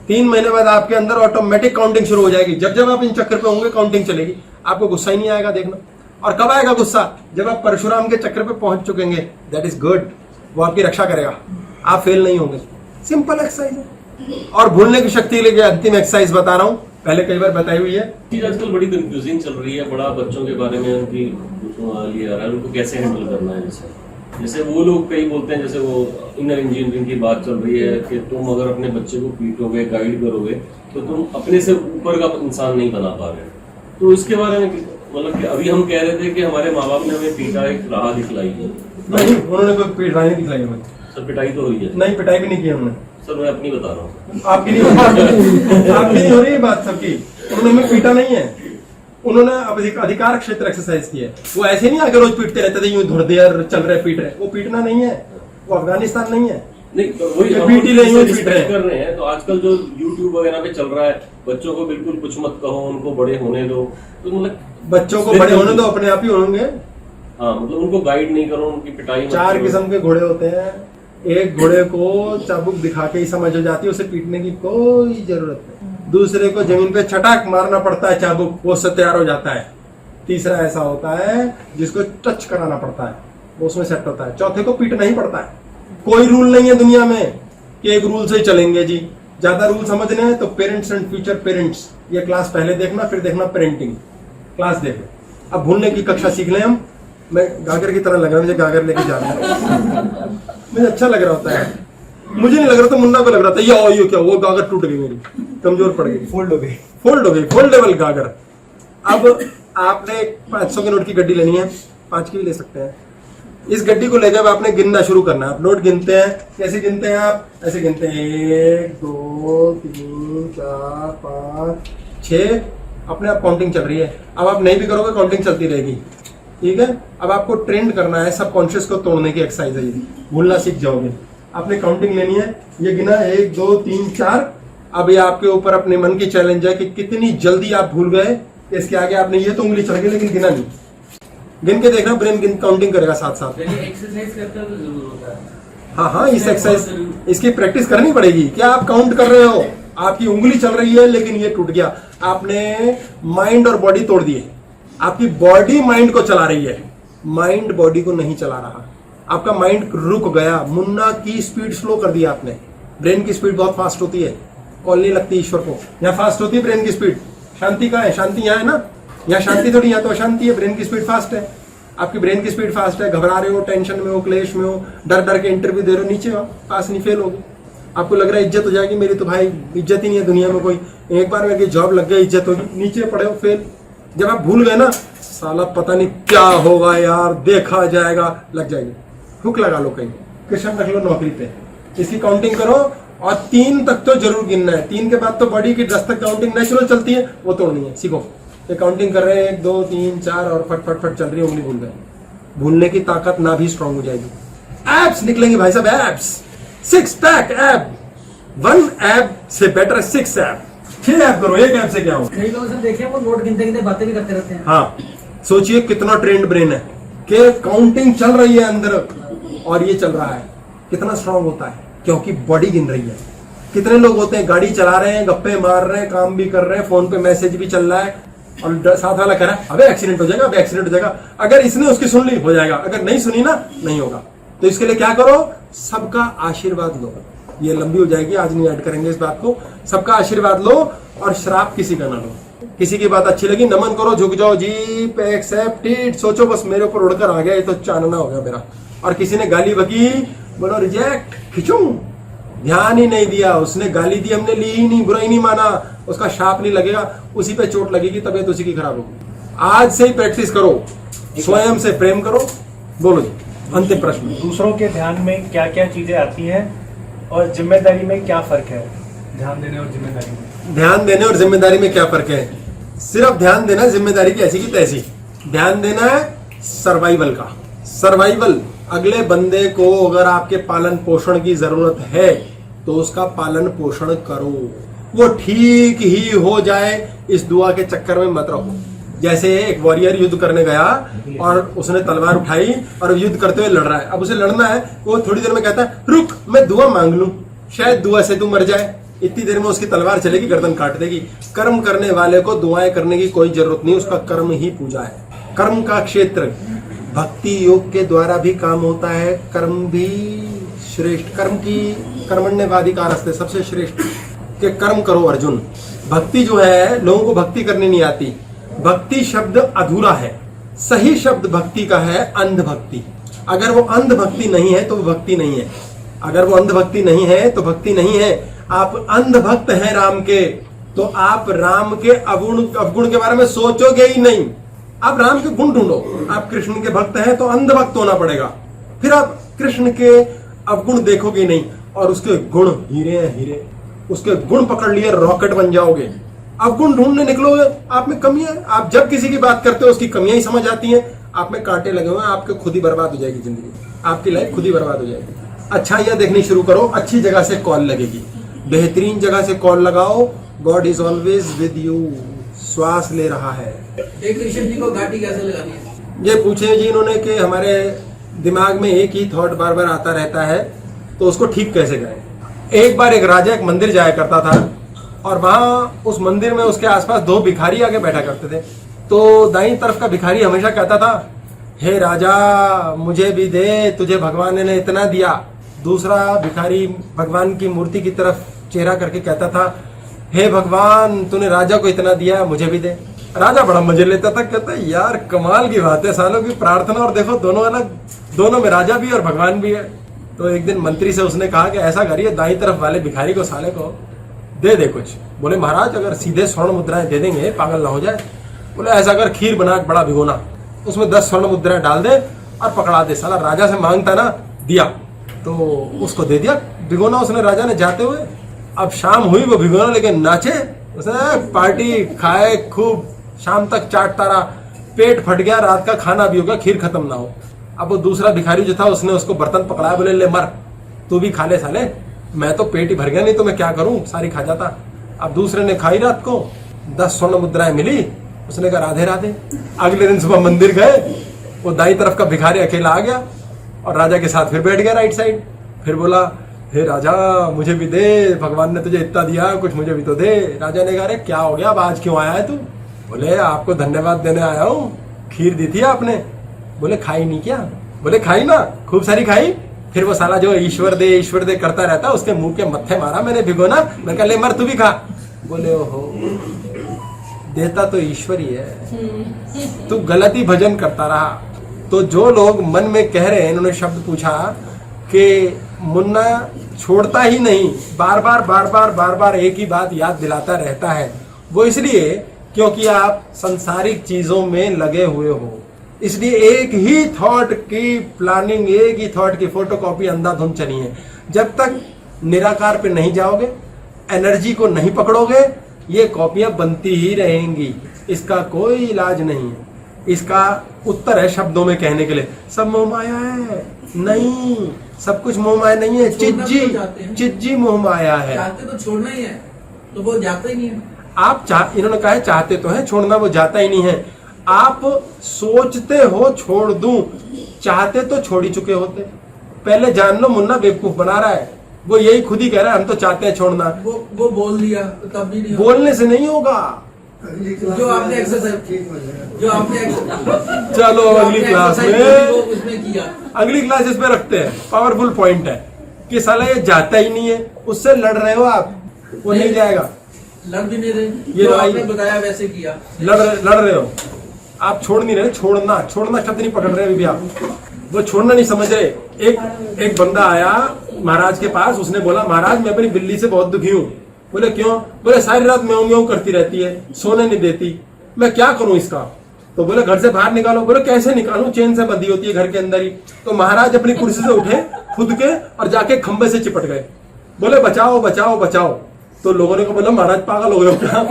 3 महीने बाद आपके अंदर ऑटोमेटिक काउंटिंग शुरू हो जाएगी। जब जब आप इन चक्कर पे होंगे काउंटिंग चलेगी, आपको गुस्सा ही नहीं आएगा। देखना, और कब आएगा गुस्सा? जब आप परशुराम के चक्कर पे पहुंच चुकेंगे। दैट इज गुड, वो आपकी रक्षा करेगा, आप फेल नहीं होंगे। सिंपल एक्सरसाइज है। और भूलने की शक्ति के लिए अंतिम एक्सरसाइज बता रहा हूं, पहले कई बार बताई हुई है। चीज आजकल बड़ी कंफ्यूजिंग चल रही है, बड़ा बच्चों के बारे में उनकी लिए आ रहा है, उनको कैसे हैंडल करना है। जैसे वो लोग कई बोलते हैं, जैसे वो इनर इंजीनियरिंग की बात चल रही है कि तुम अगर अपने बच्चे को पीटोगे, गाइड करोगे, तो तुम अपने से ऊपर का इंसान नहीं बना पा रहे। तो इसके बारे में मतलब कि अभी हम कह रहे थे कि हमारे माँ बाप ने हमें पीटा, एक राह दिखलाई है। नहीं, उन्होंने कोई पिटाई नहीं दिखलाई हमें। सर पिटाई तो हुई है? नहीं, पिटाई भी नहीं की उन्होंने। सर मैं अपनी बता रहा हूँ, आपकी नहीं आपकी नहीं हो रही है बात सबकी। उन्होंने हमें पीटा नहीं है, उन्होंने अधिकार क्षेत्र एक्सरसाइज की है। वो ऐसे नहीं आगे रोज पीटते रहते थे, यूं धुरदेर चल रहे पीट रहे। वो पीटना नहीं है, वो अफगानिस्तान नहीं है। नहीं तो वही हम पीट ही ले यूं रिस्पेक्ट पीट रहे हैं। कर रहे हैं। तो आजकल जो YouTube वगैरह पे चल रहा है, बच्चों को बिल्कुल कुछ मत कहो, उनको बड़े होने दो। तो मतलब बच्चों को बड़े होने दो, अपने आप ही होंगे। हाँ, मतलब उनको गाइड नहीं करो, उनकी पिटाई मत 4 करो। किस्म के घोड़े होते हैं। एक घोड़े को चाबुक दिखा के ही समझ हो जाती है, उसे पीटने की कोई जरूरत नहीं। दूसरे को जमीन पे छटाक मारना पड़ता है चाबुक, वो उससे तैयार हो जाता है। तीसरा ऐसा होता है जिसको टच कराना पड़ता है, वो उसमें सेट होता है। चौथे को पीटना ही पड़ता है। कोई रूल नहीं है दुनिया में कि एक रूल से ही चलेंगे जी। ज्यादा रूल समझने हैं तो पेरेंट्स एंड फ्यूचर पेरेंट्स, ये क्लास पहले देखना, फिर देखना पेरेंटिंग क्लास देखना। अब भूलने की कक्षा सीख लें हम। मैं गागर की तरह लग रहा है, मुझे गागर लेके जा रहा है, मुझे अच्छा लग रहा होता है। मुझे नहीं लग रहा था, मुन्ना को लग रहा था ये क्या, वो गागर टूट गई मेरी, कमजोर पड़ गई, फोल्ड हो गई। फोल्डेबल गागर। अब आपने 500 के नोट की गड्डी लेनी है, 5 की भी ले सकते हैं। इस गड्डी को लेकर आपने गिनना शुरू करना है। आप नोट गिनते हैं, कैसे गिनते हैं? आप ऐसे गिनते हैं, 1 2 3 4 5 6। अपने आप काउंटिंग चल रही है। अब आप नहीं भी करोगे, काउंटिंग चलती रहेगी, ठीक है। अब आपको ट्रेंड करना है, सबकॉन्शियस को तोड़ने की एक्सरसाइज है ये, भूलना सीख जाओगे। आपने काउंटिंग लेनी है, ये गिना 1 2 3 4। अब ये आपके ऊपर अपने मन की चैलेंज है कि कितनी जल्दी आप भूल गए। इसके आगे आपने ये तो उंगली चढ़ गई लेकिन गिना नहीं। गिन के देखना, ब्रेन काउंटिंग करेगा साथ साथ। एक्सरसाइज करता तो जरूर होता है। हाँ, इस एक्सरसाइज इसकी प्रैक्टिस करनी पड़ेगी। क्या आप काउंट कर रहे हो, आपकी उंगली चल रही है लेकिन ये टूट गया। आपने माइंड और बॉडी तोड़ दिए। आपकी बॉडी माइंड को चला रही है, माइंड बॉडी को नहीं चला रहा। आपका माइंड रुक गया। मुन्ना की स्पीड स्लो कर दिया आपने। ब्रेन की स्पीड बहुत फास्ट होती है, कॉल नहीं लगती ईश्वर को। यहाँ फास्ट होती है ब्रेन की स्पीड। शांति कहाँ है? शांति यहाँ है ना। यहाँ शांति थोड़ी, यहाँ तो अशांति है। ब्रेन की स्पीड फास्ट है, आपकी ब्रेन की स्पीड फास्ट है। घबरा रहे हो, टेंशन में हो, क्लेश में हो, डर डर के इंटरव्यू दे रहे हो, नीचे हो, पास नहीं, फेल होगी। आपको लग रहा है इज्जत हो जाएगी मेरी, तो भाई इज्जत ही नहीं है दुनिया में कोई। एक बार मेरी जॉब लग गई, इज्जत होगी, नीचे पड़े हो, फेल। जब आप भूल गए ना, साला पता नहीं क्या होगा यार, देखा जाएगा, लग जाएगी। हुक लगा लो कहीं, कृष्ण रख लो नौकरी पे। इसकी काउंटिंग करो और 3 तक तो जरूर गिनना है। 3 के बाद तो बॉडी की 10 तक काउंटिंग नेचुरल चलती है, वो तोड़नी है। सीखो, ये काउंटिंग कर रहे हैं 1 2 3 4 और फट फट फट चल रही है, उंगली भूल गए। भूलने की ताकत ना भी स्ट्रांग हो जाएगी। एब्स निकलेंगे भाई साहब, एब्स, 6 पैक एब। 1 एब से बेटर 6 एब। 6 एब करो, 1 एब से क्या हो। कई लोग से देखे वो नोट गिनते गिनते बातें भी करते रहते हैं। हाँ, सोचिए कितना ट्रेंड ब्रेन है कि काउंटिंग चल रही है अंदर और ये चल रहा है। कितना स्ट्रांग होता है, क्योंकि बॉडी गिन रही है। कितने लोग होते हैं गाड़ी चला रहे हैं, गप्पे मार रहे हैं, काम भी कर रहे हैं, फोन पे मैसेज भी चल रहा है और साथ वाला कह रहा है अबे एक्सीडेंट हो जाएगा, अबे एक्सीडेंट हो जाएगा। अगर इसने उसकी सुन ली हो जाएगा, अगर नहीं सुनी ना नहीं होगा। तो इसके लिए क्या करो, सबका आशीर्वाद लो। ये लंबी हो जाएगी, आज नहीं ऐड करेंगे इस बात को। सबका आशीर्वाद लो और श्राप किसी का ना लो। किसी की बात अच्छी लगी, नमन करो, झुक जाओ, जी एक्सेप्टेड। सोचो बस मेरे ऊपर उड़कर आ गया, ये तो चानना हो गया मेरा। और किसी ने गाली बकी, बोलो रिजेक्ट, खिंचूं। ध्यान ही नहीं दिया, उसने गाली दी, हमने ली ही नहीं, बुरा ही नहीं माना, उसका शाप नहीं लगेगा, उसी पे चोट लगेगी, तबीयत उसी की खराब होगी। आज से ही प्रैक्टिस करो, स्वयं से प्रेम करो। बोलो जी, अंतिम प्रश्न। दूसरों के ध्यान में क्या क्या चीजें आती हैं और जिम्मेदारी में क्या फर्क है? ध्यान देने और जिम्मेदारी में। ध्यान देने और जिम्मेदारी में क्या फर्क है? सिर्फ ध्यान देना, जिम्मेदारी की ऐसी की तैसी। ध्यान देना है सर्वाइवल का, सर्वाइवल। अगले बंदे को अगर आपके पालन पोषण की जरूरत है तो उसका पालन पोषण करो, वो ठीक ही हो जाए, इस दुआ के चक्कर में मत रहो। जैसे एक वॉरियर युद्ध करने गया और उसने तलवार उठाई और युद्ध करते हुए लड़ रहा है। अब उसे लड़ना है, वो थोड़ी देर में कहता है रुक मैं दुआ मांग लूं, शायद दुआ से तू मर जाए। इतनी देर में उसकी तलवार चलेगी, गर्दन काट देगी। कर्म करने वाले को दुआएं करने की कोई जरूरत नहीं, उसका कर्म ही पूजा है। कर्म का क्षेत्र भक्ति योग के द्वारा भी काम होता है। कर्म भी श्रेष्ठ, कर्म की कर्मण्यवाधिकारस्ते, सबसे श्रेष्ठ के कर्म करो अर्जुन। भक्ति जो है, लोगों को भक्ति करनी नहीं आती। भक्ति शब्द अधूरा है, सही शब्द भक्ति का है अंध भक्ति। अगर वो अंध भक्ति नहीं है तो वो भक्ति नहीं है। अगर वो अंध भक्ति नहीं है तो भक्ति नहीं है। आप अंध भक्त हैं राम के, तो आप राम के अवगुण के बारे में सोचोगे ही नहीं। आप राम के गुण ढूंढो। आप कृष्ण के भक्त हैं तो अंध भक्त होना पड़ेगा, फिर आप कृष्ण के अवगुण देखोगे नहीं। और उसके गुण हीरे हैं हीरे, उसके गुण पकड़ लिए रॉकेट बन जाओगे। अवगुण ढूंढने निकलोगे, आप में कमियां। आप जब किसी की बात करते हो उसकी कमियां ही समझ आती हैं, आप में कांटे लगे हुए हैं, आपके खुद ही बर्बाद हो जाएगी जिंदगी, आपकी लाइफ खुद ही बर्बाद हो जाएगी। अच्छाइयां देखनी शुरू करो, अच्छी जगह से कॉल लगेगी, बेहतरीन जगह से कॉल लगाओ। God is always with you. श्वास ले रहा है। एक कृष्ण जी को घाटी कैसे लगानी है? ये पूछे जी इन्होंने कि हमारे दिमाग में एक ही थॉट बार बार आता रहता है, तो उसको ठीक कैसे करें। एक बार एक राजा एक मंदिर जाया करता था और वहां उस मंदिर में उसके आसपास दो भिखारी आके बैठा करते थे। तो दाईं तरफ का भिखारी हमेशा कहता था, हे राजा मुझे भी दे, तुझे भगवान ने इतना दिया। दूसरा भिखारी भगवान की मूर्ति की तरफ चेहरा करके कहता था, हे भगवान तूने राजा को इतना दिया, मुझे भी दे। राजा बड़ा मजे लेता था, कहता यार कमाल की बात है, सालों की प्रार्थना और देखो दोनों अलग, दोनों में राजा भी और भगवान भी है। तो एक दिन मंत्री से उसने कहा कि ऐसा करिए, दाईं तरफ वाले भिखारी को साले को दे कुछ। बोले महाराज अगर सीधे स्वर्ण मुद्राएं दे देंगे पागल ना हो जाए। बोले ऐसा कर, खीर बना बड़ा भिगोना, उसमें 10 स्वर्ण मुद्राएं डाल दे और पकड़ा दे। साला राजा से मांगता ना, दिया तो उसको दे दिया भिगोना उसने राजा ने जाते हुए। अब शाम हुई, वो भिगोना लेकिन नाचे, उसने पार्टी खाए खूब, शाम तक चाटता रहा, पेट फट गया, रात का खाना भी हो गया, खीर खत्म ना हो। अब वो दूसरा भिखारी जो था उसने उसको बर्तन पकड़ाया, बोले ले मर, तू भी खा ले साले, मैं तो पेट ही भर गया, नहीं तो मैं क्या करूं, सारी खा जाता। अब दूसरे ने खाई, रात को 10 स्वर्ण मुद्राएं मिली, उसने कहा राधे राधे। अगले दिन सुबह मंदिर गए, वो दाईं तरफ का भिखारी अकेला आ गया और राजा के साथ फिर बैठ गया राइट साइड। फिर बोला, हे राजा मुझे भी दे, भगवान ने तुझे इतना दिया, कुछ मुझे भी तो दे। राजा ने कहा अरे क्या हो गया, अब आज क्यों आया है तू? बोले आपको धन्यवाद देने आया हूँ, खीर दी थी आपने। बोले खाई नहीं क्या? बोले खाई ना, खूब सारी खाई। फिर वो साला जो ईश्वर दे करता रहता, उसके मुंह के मत्थे मारा मैंने भिगोना, मैंने कहा ले मर तू भी खा। बोले ओहो, देता तो ईश्वर ही है, तू गलत ही भजन करता रहा। तो जो लोग मन में कह रहे हैं, इन्होंने शब्द पूछा कि मुन्ना छोड़ता ही नहीं, बार बार एक ही बात याद दिलाता रहता है, वो इसलिए क्योंकि आप सांसारिक चीजों में लगे हुए हो। इसलिए एक ही थॉट की प्लानिंग, एक ही थॉट की फोटोकॉपी अंधाधुंध चली है। जब तक निराकार पे नहीं जाओगे, एनर्जी को नहीं पकड़ोगे, ये कॉपियां बनती ही रहेंगी। इसका कोई इलाज नहीं है। इसका उत्तर है शब्दों में कहने के लिए, सब मोह माया है। नहीं, सब कुछ मोह माया नहीं है, चिज्जी मोह माया है। चाहते तो छोड़ना ही है, तो वो जाता ही नहीं है। आप इन्होंने कहा है चाहते तो है, छोड़ना वो जाता ही नहीं है। आप सोचते हो छोड़ दूं, चाहते तो छोड़ ही चुके होते। पहले जान लो मुन्ना बेवकूफ बना रहा है, वो यही खुद ही कह रहा है हम तो चाहते हैं छोड़ना। वो बोल दिया तो तब भी नहीं बोलने से नहीं होगा। जो आपने एक्सरसाइज, चलो अगली क्लास में, उसमें किया, अगली क्लास इसमें रखते हैं। पावरफुल पॉइंट है कि साला ये जाता ही नहीं है, उससे लड़ रहे हो आप, वो नहीं जाएगा। लड़ भी नहीं रहे, ये जो आपने बताया वैसे किया, लड़ रहे हो आप, छोड़ नहीं रहे। छोड़ना शब्द नहीं पकड़ रहे अभी भी आप, वो छोड़ना नहीं समझ रहे। एक बंदा आया महाराज के पास, उसने बोला महाराज मैं अपनी बिल्ली से बहुत दुखी हूँ। बोले क्यों? बोले सारी रात म्याऊं म्याऊं करती रहती है, सोने नहीं देती, मैं क्या करूं इसका? तो बोले घर से बाहर निकालो। बोले कैसे निकालूं, चेन से बंधी होती है घर के अंदर ही। तो महाराज अपनी कुर्सी से उठे खुद के और जाके खंबे से चिपट गए। बोले बचाओ बचाओ बचाओ। तो लोगों ने को बोला महाराज पागल हो गए क्या?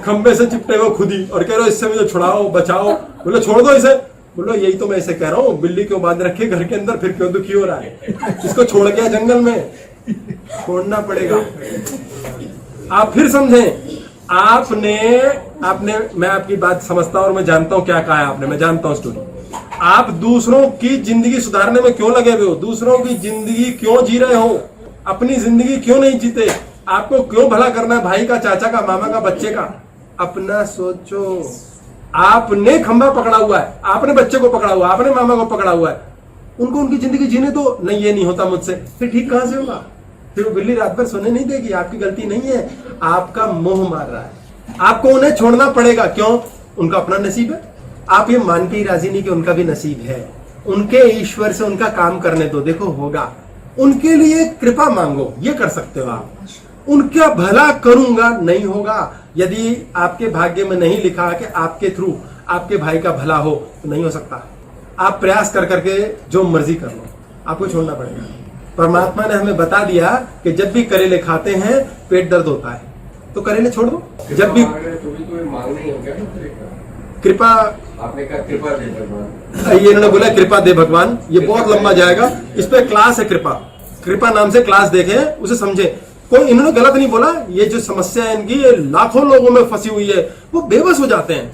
खंबे से चिपटे हुए खुद ही और कह रहे हो इससे मुझे छुड़ाओ बचाओ। बोले छोड़ दो इसे। बोलो यही तो मैं इसे कह रहा हूँ, बिल्ली क्यों बांध रखी घर के अंदर, फिर क्यों दुखी हो रहा है? इसको छोड़ गया जंगल में, छोड़ना पड़ेगा। आप फिर समझें, आपने आपने मैं आपकी बात समझता हूं और मैं जानता हूं क्या कहा है आपने, मैं जानता हूं स्टोरी। आप दूसरों की जिंदगी सुधारने में क्यों लगे हुए हो? दूसरों की जिंदगी क्यों जी रहे हो? अपनी जिंदगी क्यों नहीं जीते? आपको क्यों भला करना है? भाई का, चाचा का, मामा का, बच्चे का? अपना सोचो। आपने खंभा पकड़ा हुआ है, आपने बच्चे को पकड़ा हुआ है, आपने मामा को पकड़ा हुआ है, उनको उनकी जिंदगी जीने दो। नहीं, ये नहीं होता मुझसे, फिर ठीक कहां से होगा? फिर वो बिल्ली रात भर सोने नहीं देगी। आपकी गलती नहीं है, आपका मोह मार रहा है। आपको उन्हें छोड़ना पड़ेगा। क्यों? उनका अपना नसीब है। आप ये मान के ही राजी नहीं कि उनका भी नसीब है। उनके ईश्वर से उनका काम करने दो, देखो होगा। उनके लिए कृपा मांगो, ये कर सकते हो आप। उनका भला करूंगा, नहीं होगा। यदि आपके भाग्य में नहीं लिखा कि आपके थ्रू आपके भाई का भला हो, तो नहीं हो सकता। आप प्रयास कर करके जो मर्जी कर लो, आपको छोड़ना पड़ेगा। परमात्मा ने हमें बता दिया कि जब भी करेले खाते हैं पेट दर्द होता है, तो करेले छोड़ दो। जब भी तो भी कोई मांग नहीं हो गया ना तेरे का। कृपा, आपने कहा कृपा दे भगवान। ये इन्होंने बोला कृपा दे भगवान, ये बहुत लंबा जाएगा। इस पे क्लास है कृपा, कृपा नाम से क्लास देखें, उसे समझे। कोई इन्होंने गलत नहीं बोला। ये जो समस्या है इनकी, ये लाखों लोगों में फंसी हुई है, वो बेबस हो जाते हैं।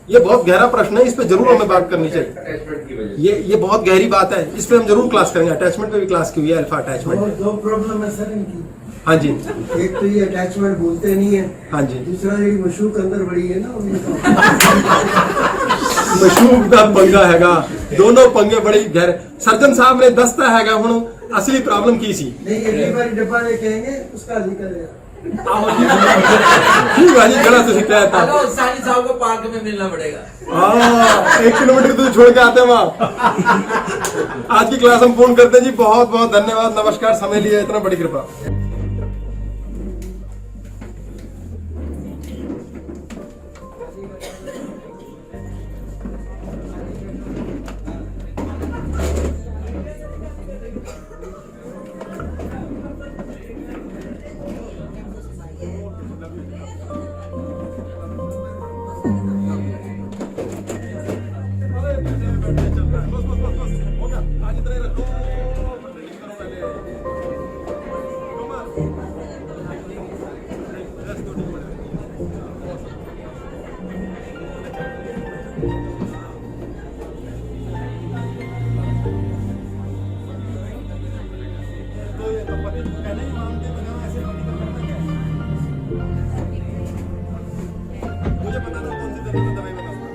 ये बहुत गहरा प्रश्न है, इस पे जरूर हमें बात करनी चाहिए। अटैचमेंट की वजह से। ये बहुत गहरी बात है, इस पे हम जरूर क्लास करेंगे। अटैचमेंट पे भी क्लास की हुई है, अल्फा अटैचमेंट। और दो प्रॉब्लम है सर इनकी। हाँ जी, एक तो ये अटैचमेंट बोलते नहीं है, हाँ जी। दूसरा ये मशूक अंदर बड़ी है ना उनका। मशहूर का पंगा हैगा, दोनों पंगे बड़ी गहरे। सर्जन साहब ने दस्ता हैगा हुण असली प्रॉब्लम की सी। नहीं, अगली बार डब्बा में कहेंगे उसका हल निकलेगा। ठीक है जी, गलत तुझे कहता हेलो, सानी साहब को पार्क में मिलना पड़ेगा। 1 किलोमीटर तुझे छोड़ के आते हैं वहां। आज की क्लास हम पूर्ण करते हैं जी। बहुत बहुत धन्यवाद, नमस्कार। समय लिया, इतना बड़ी कृपा। मुझे पता था कौन सी दवाई बताऊंगा।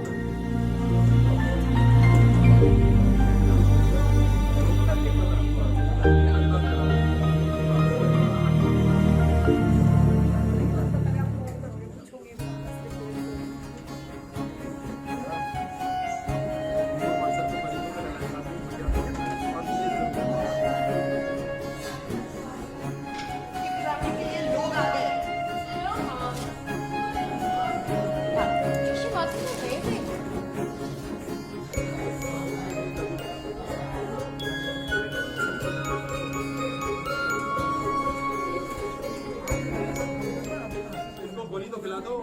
इसको गोली तो खिला दो।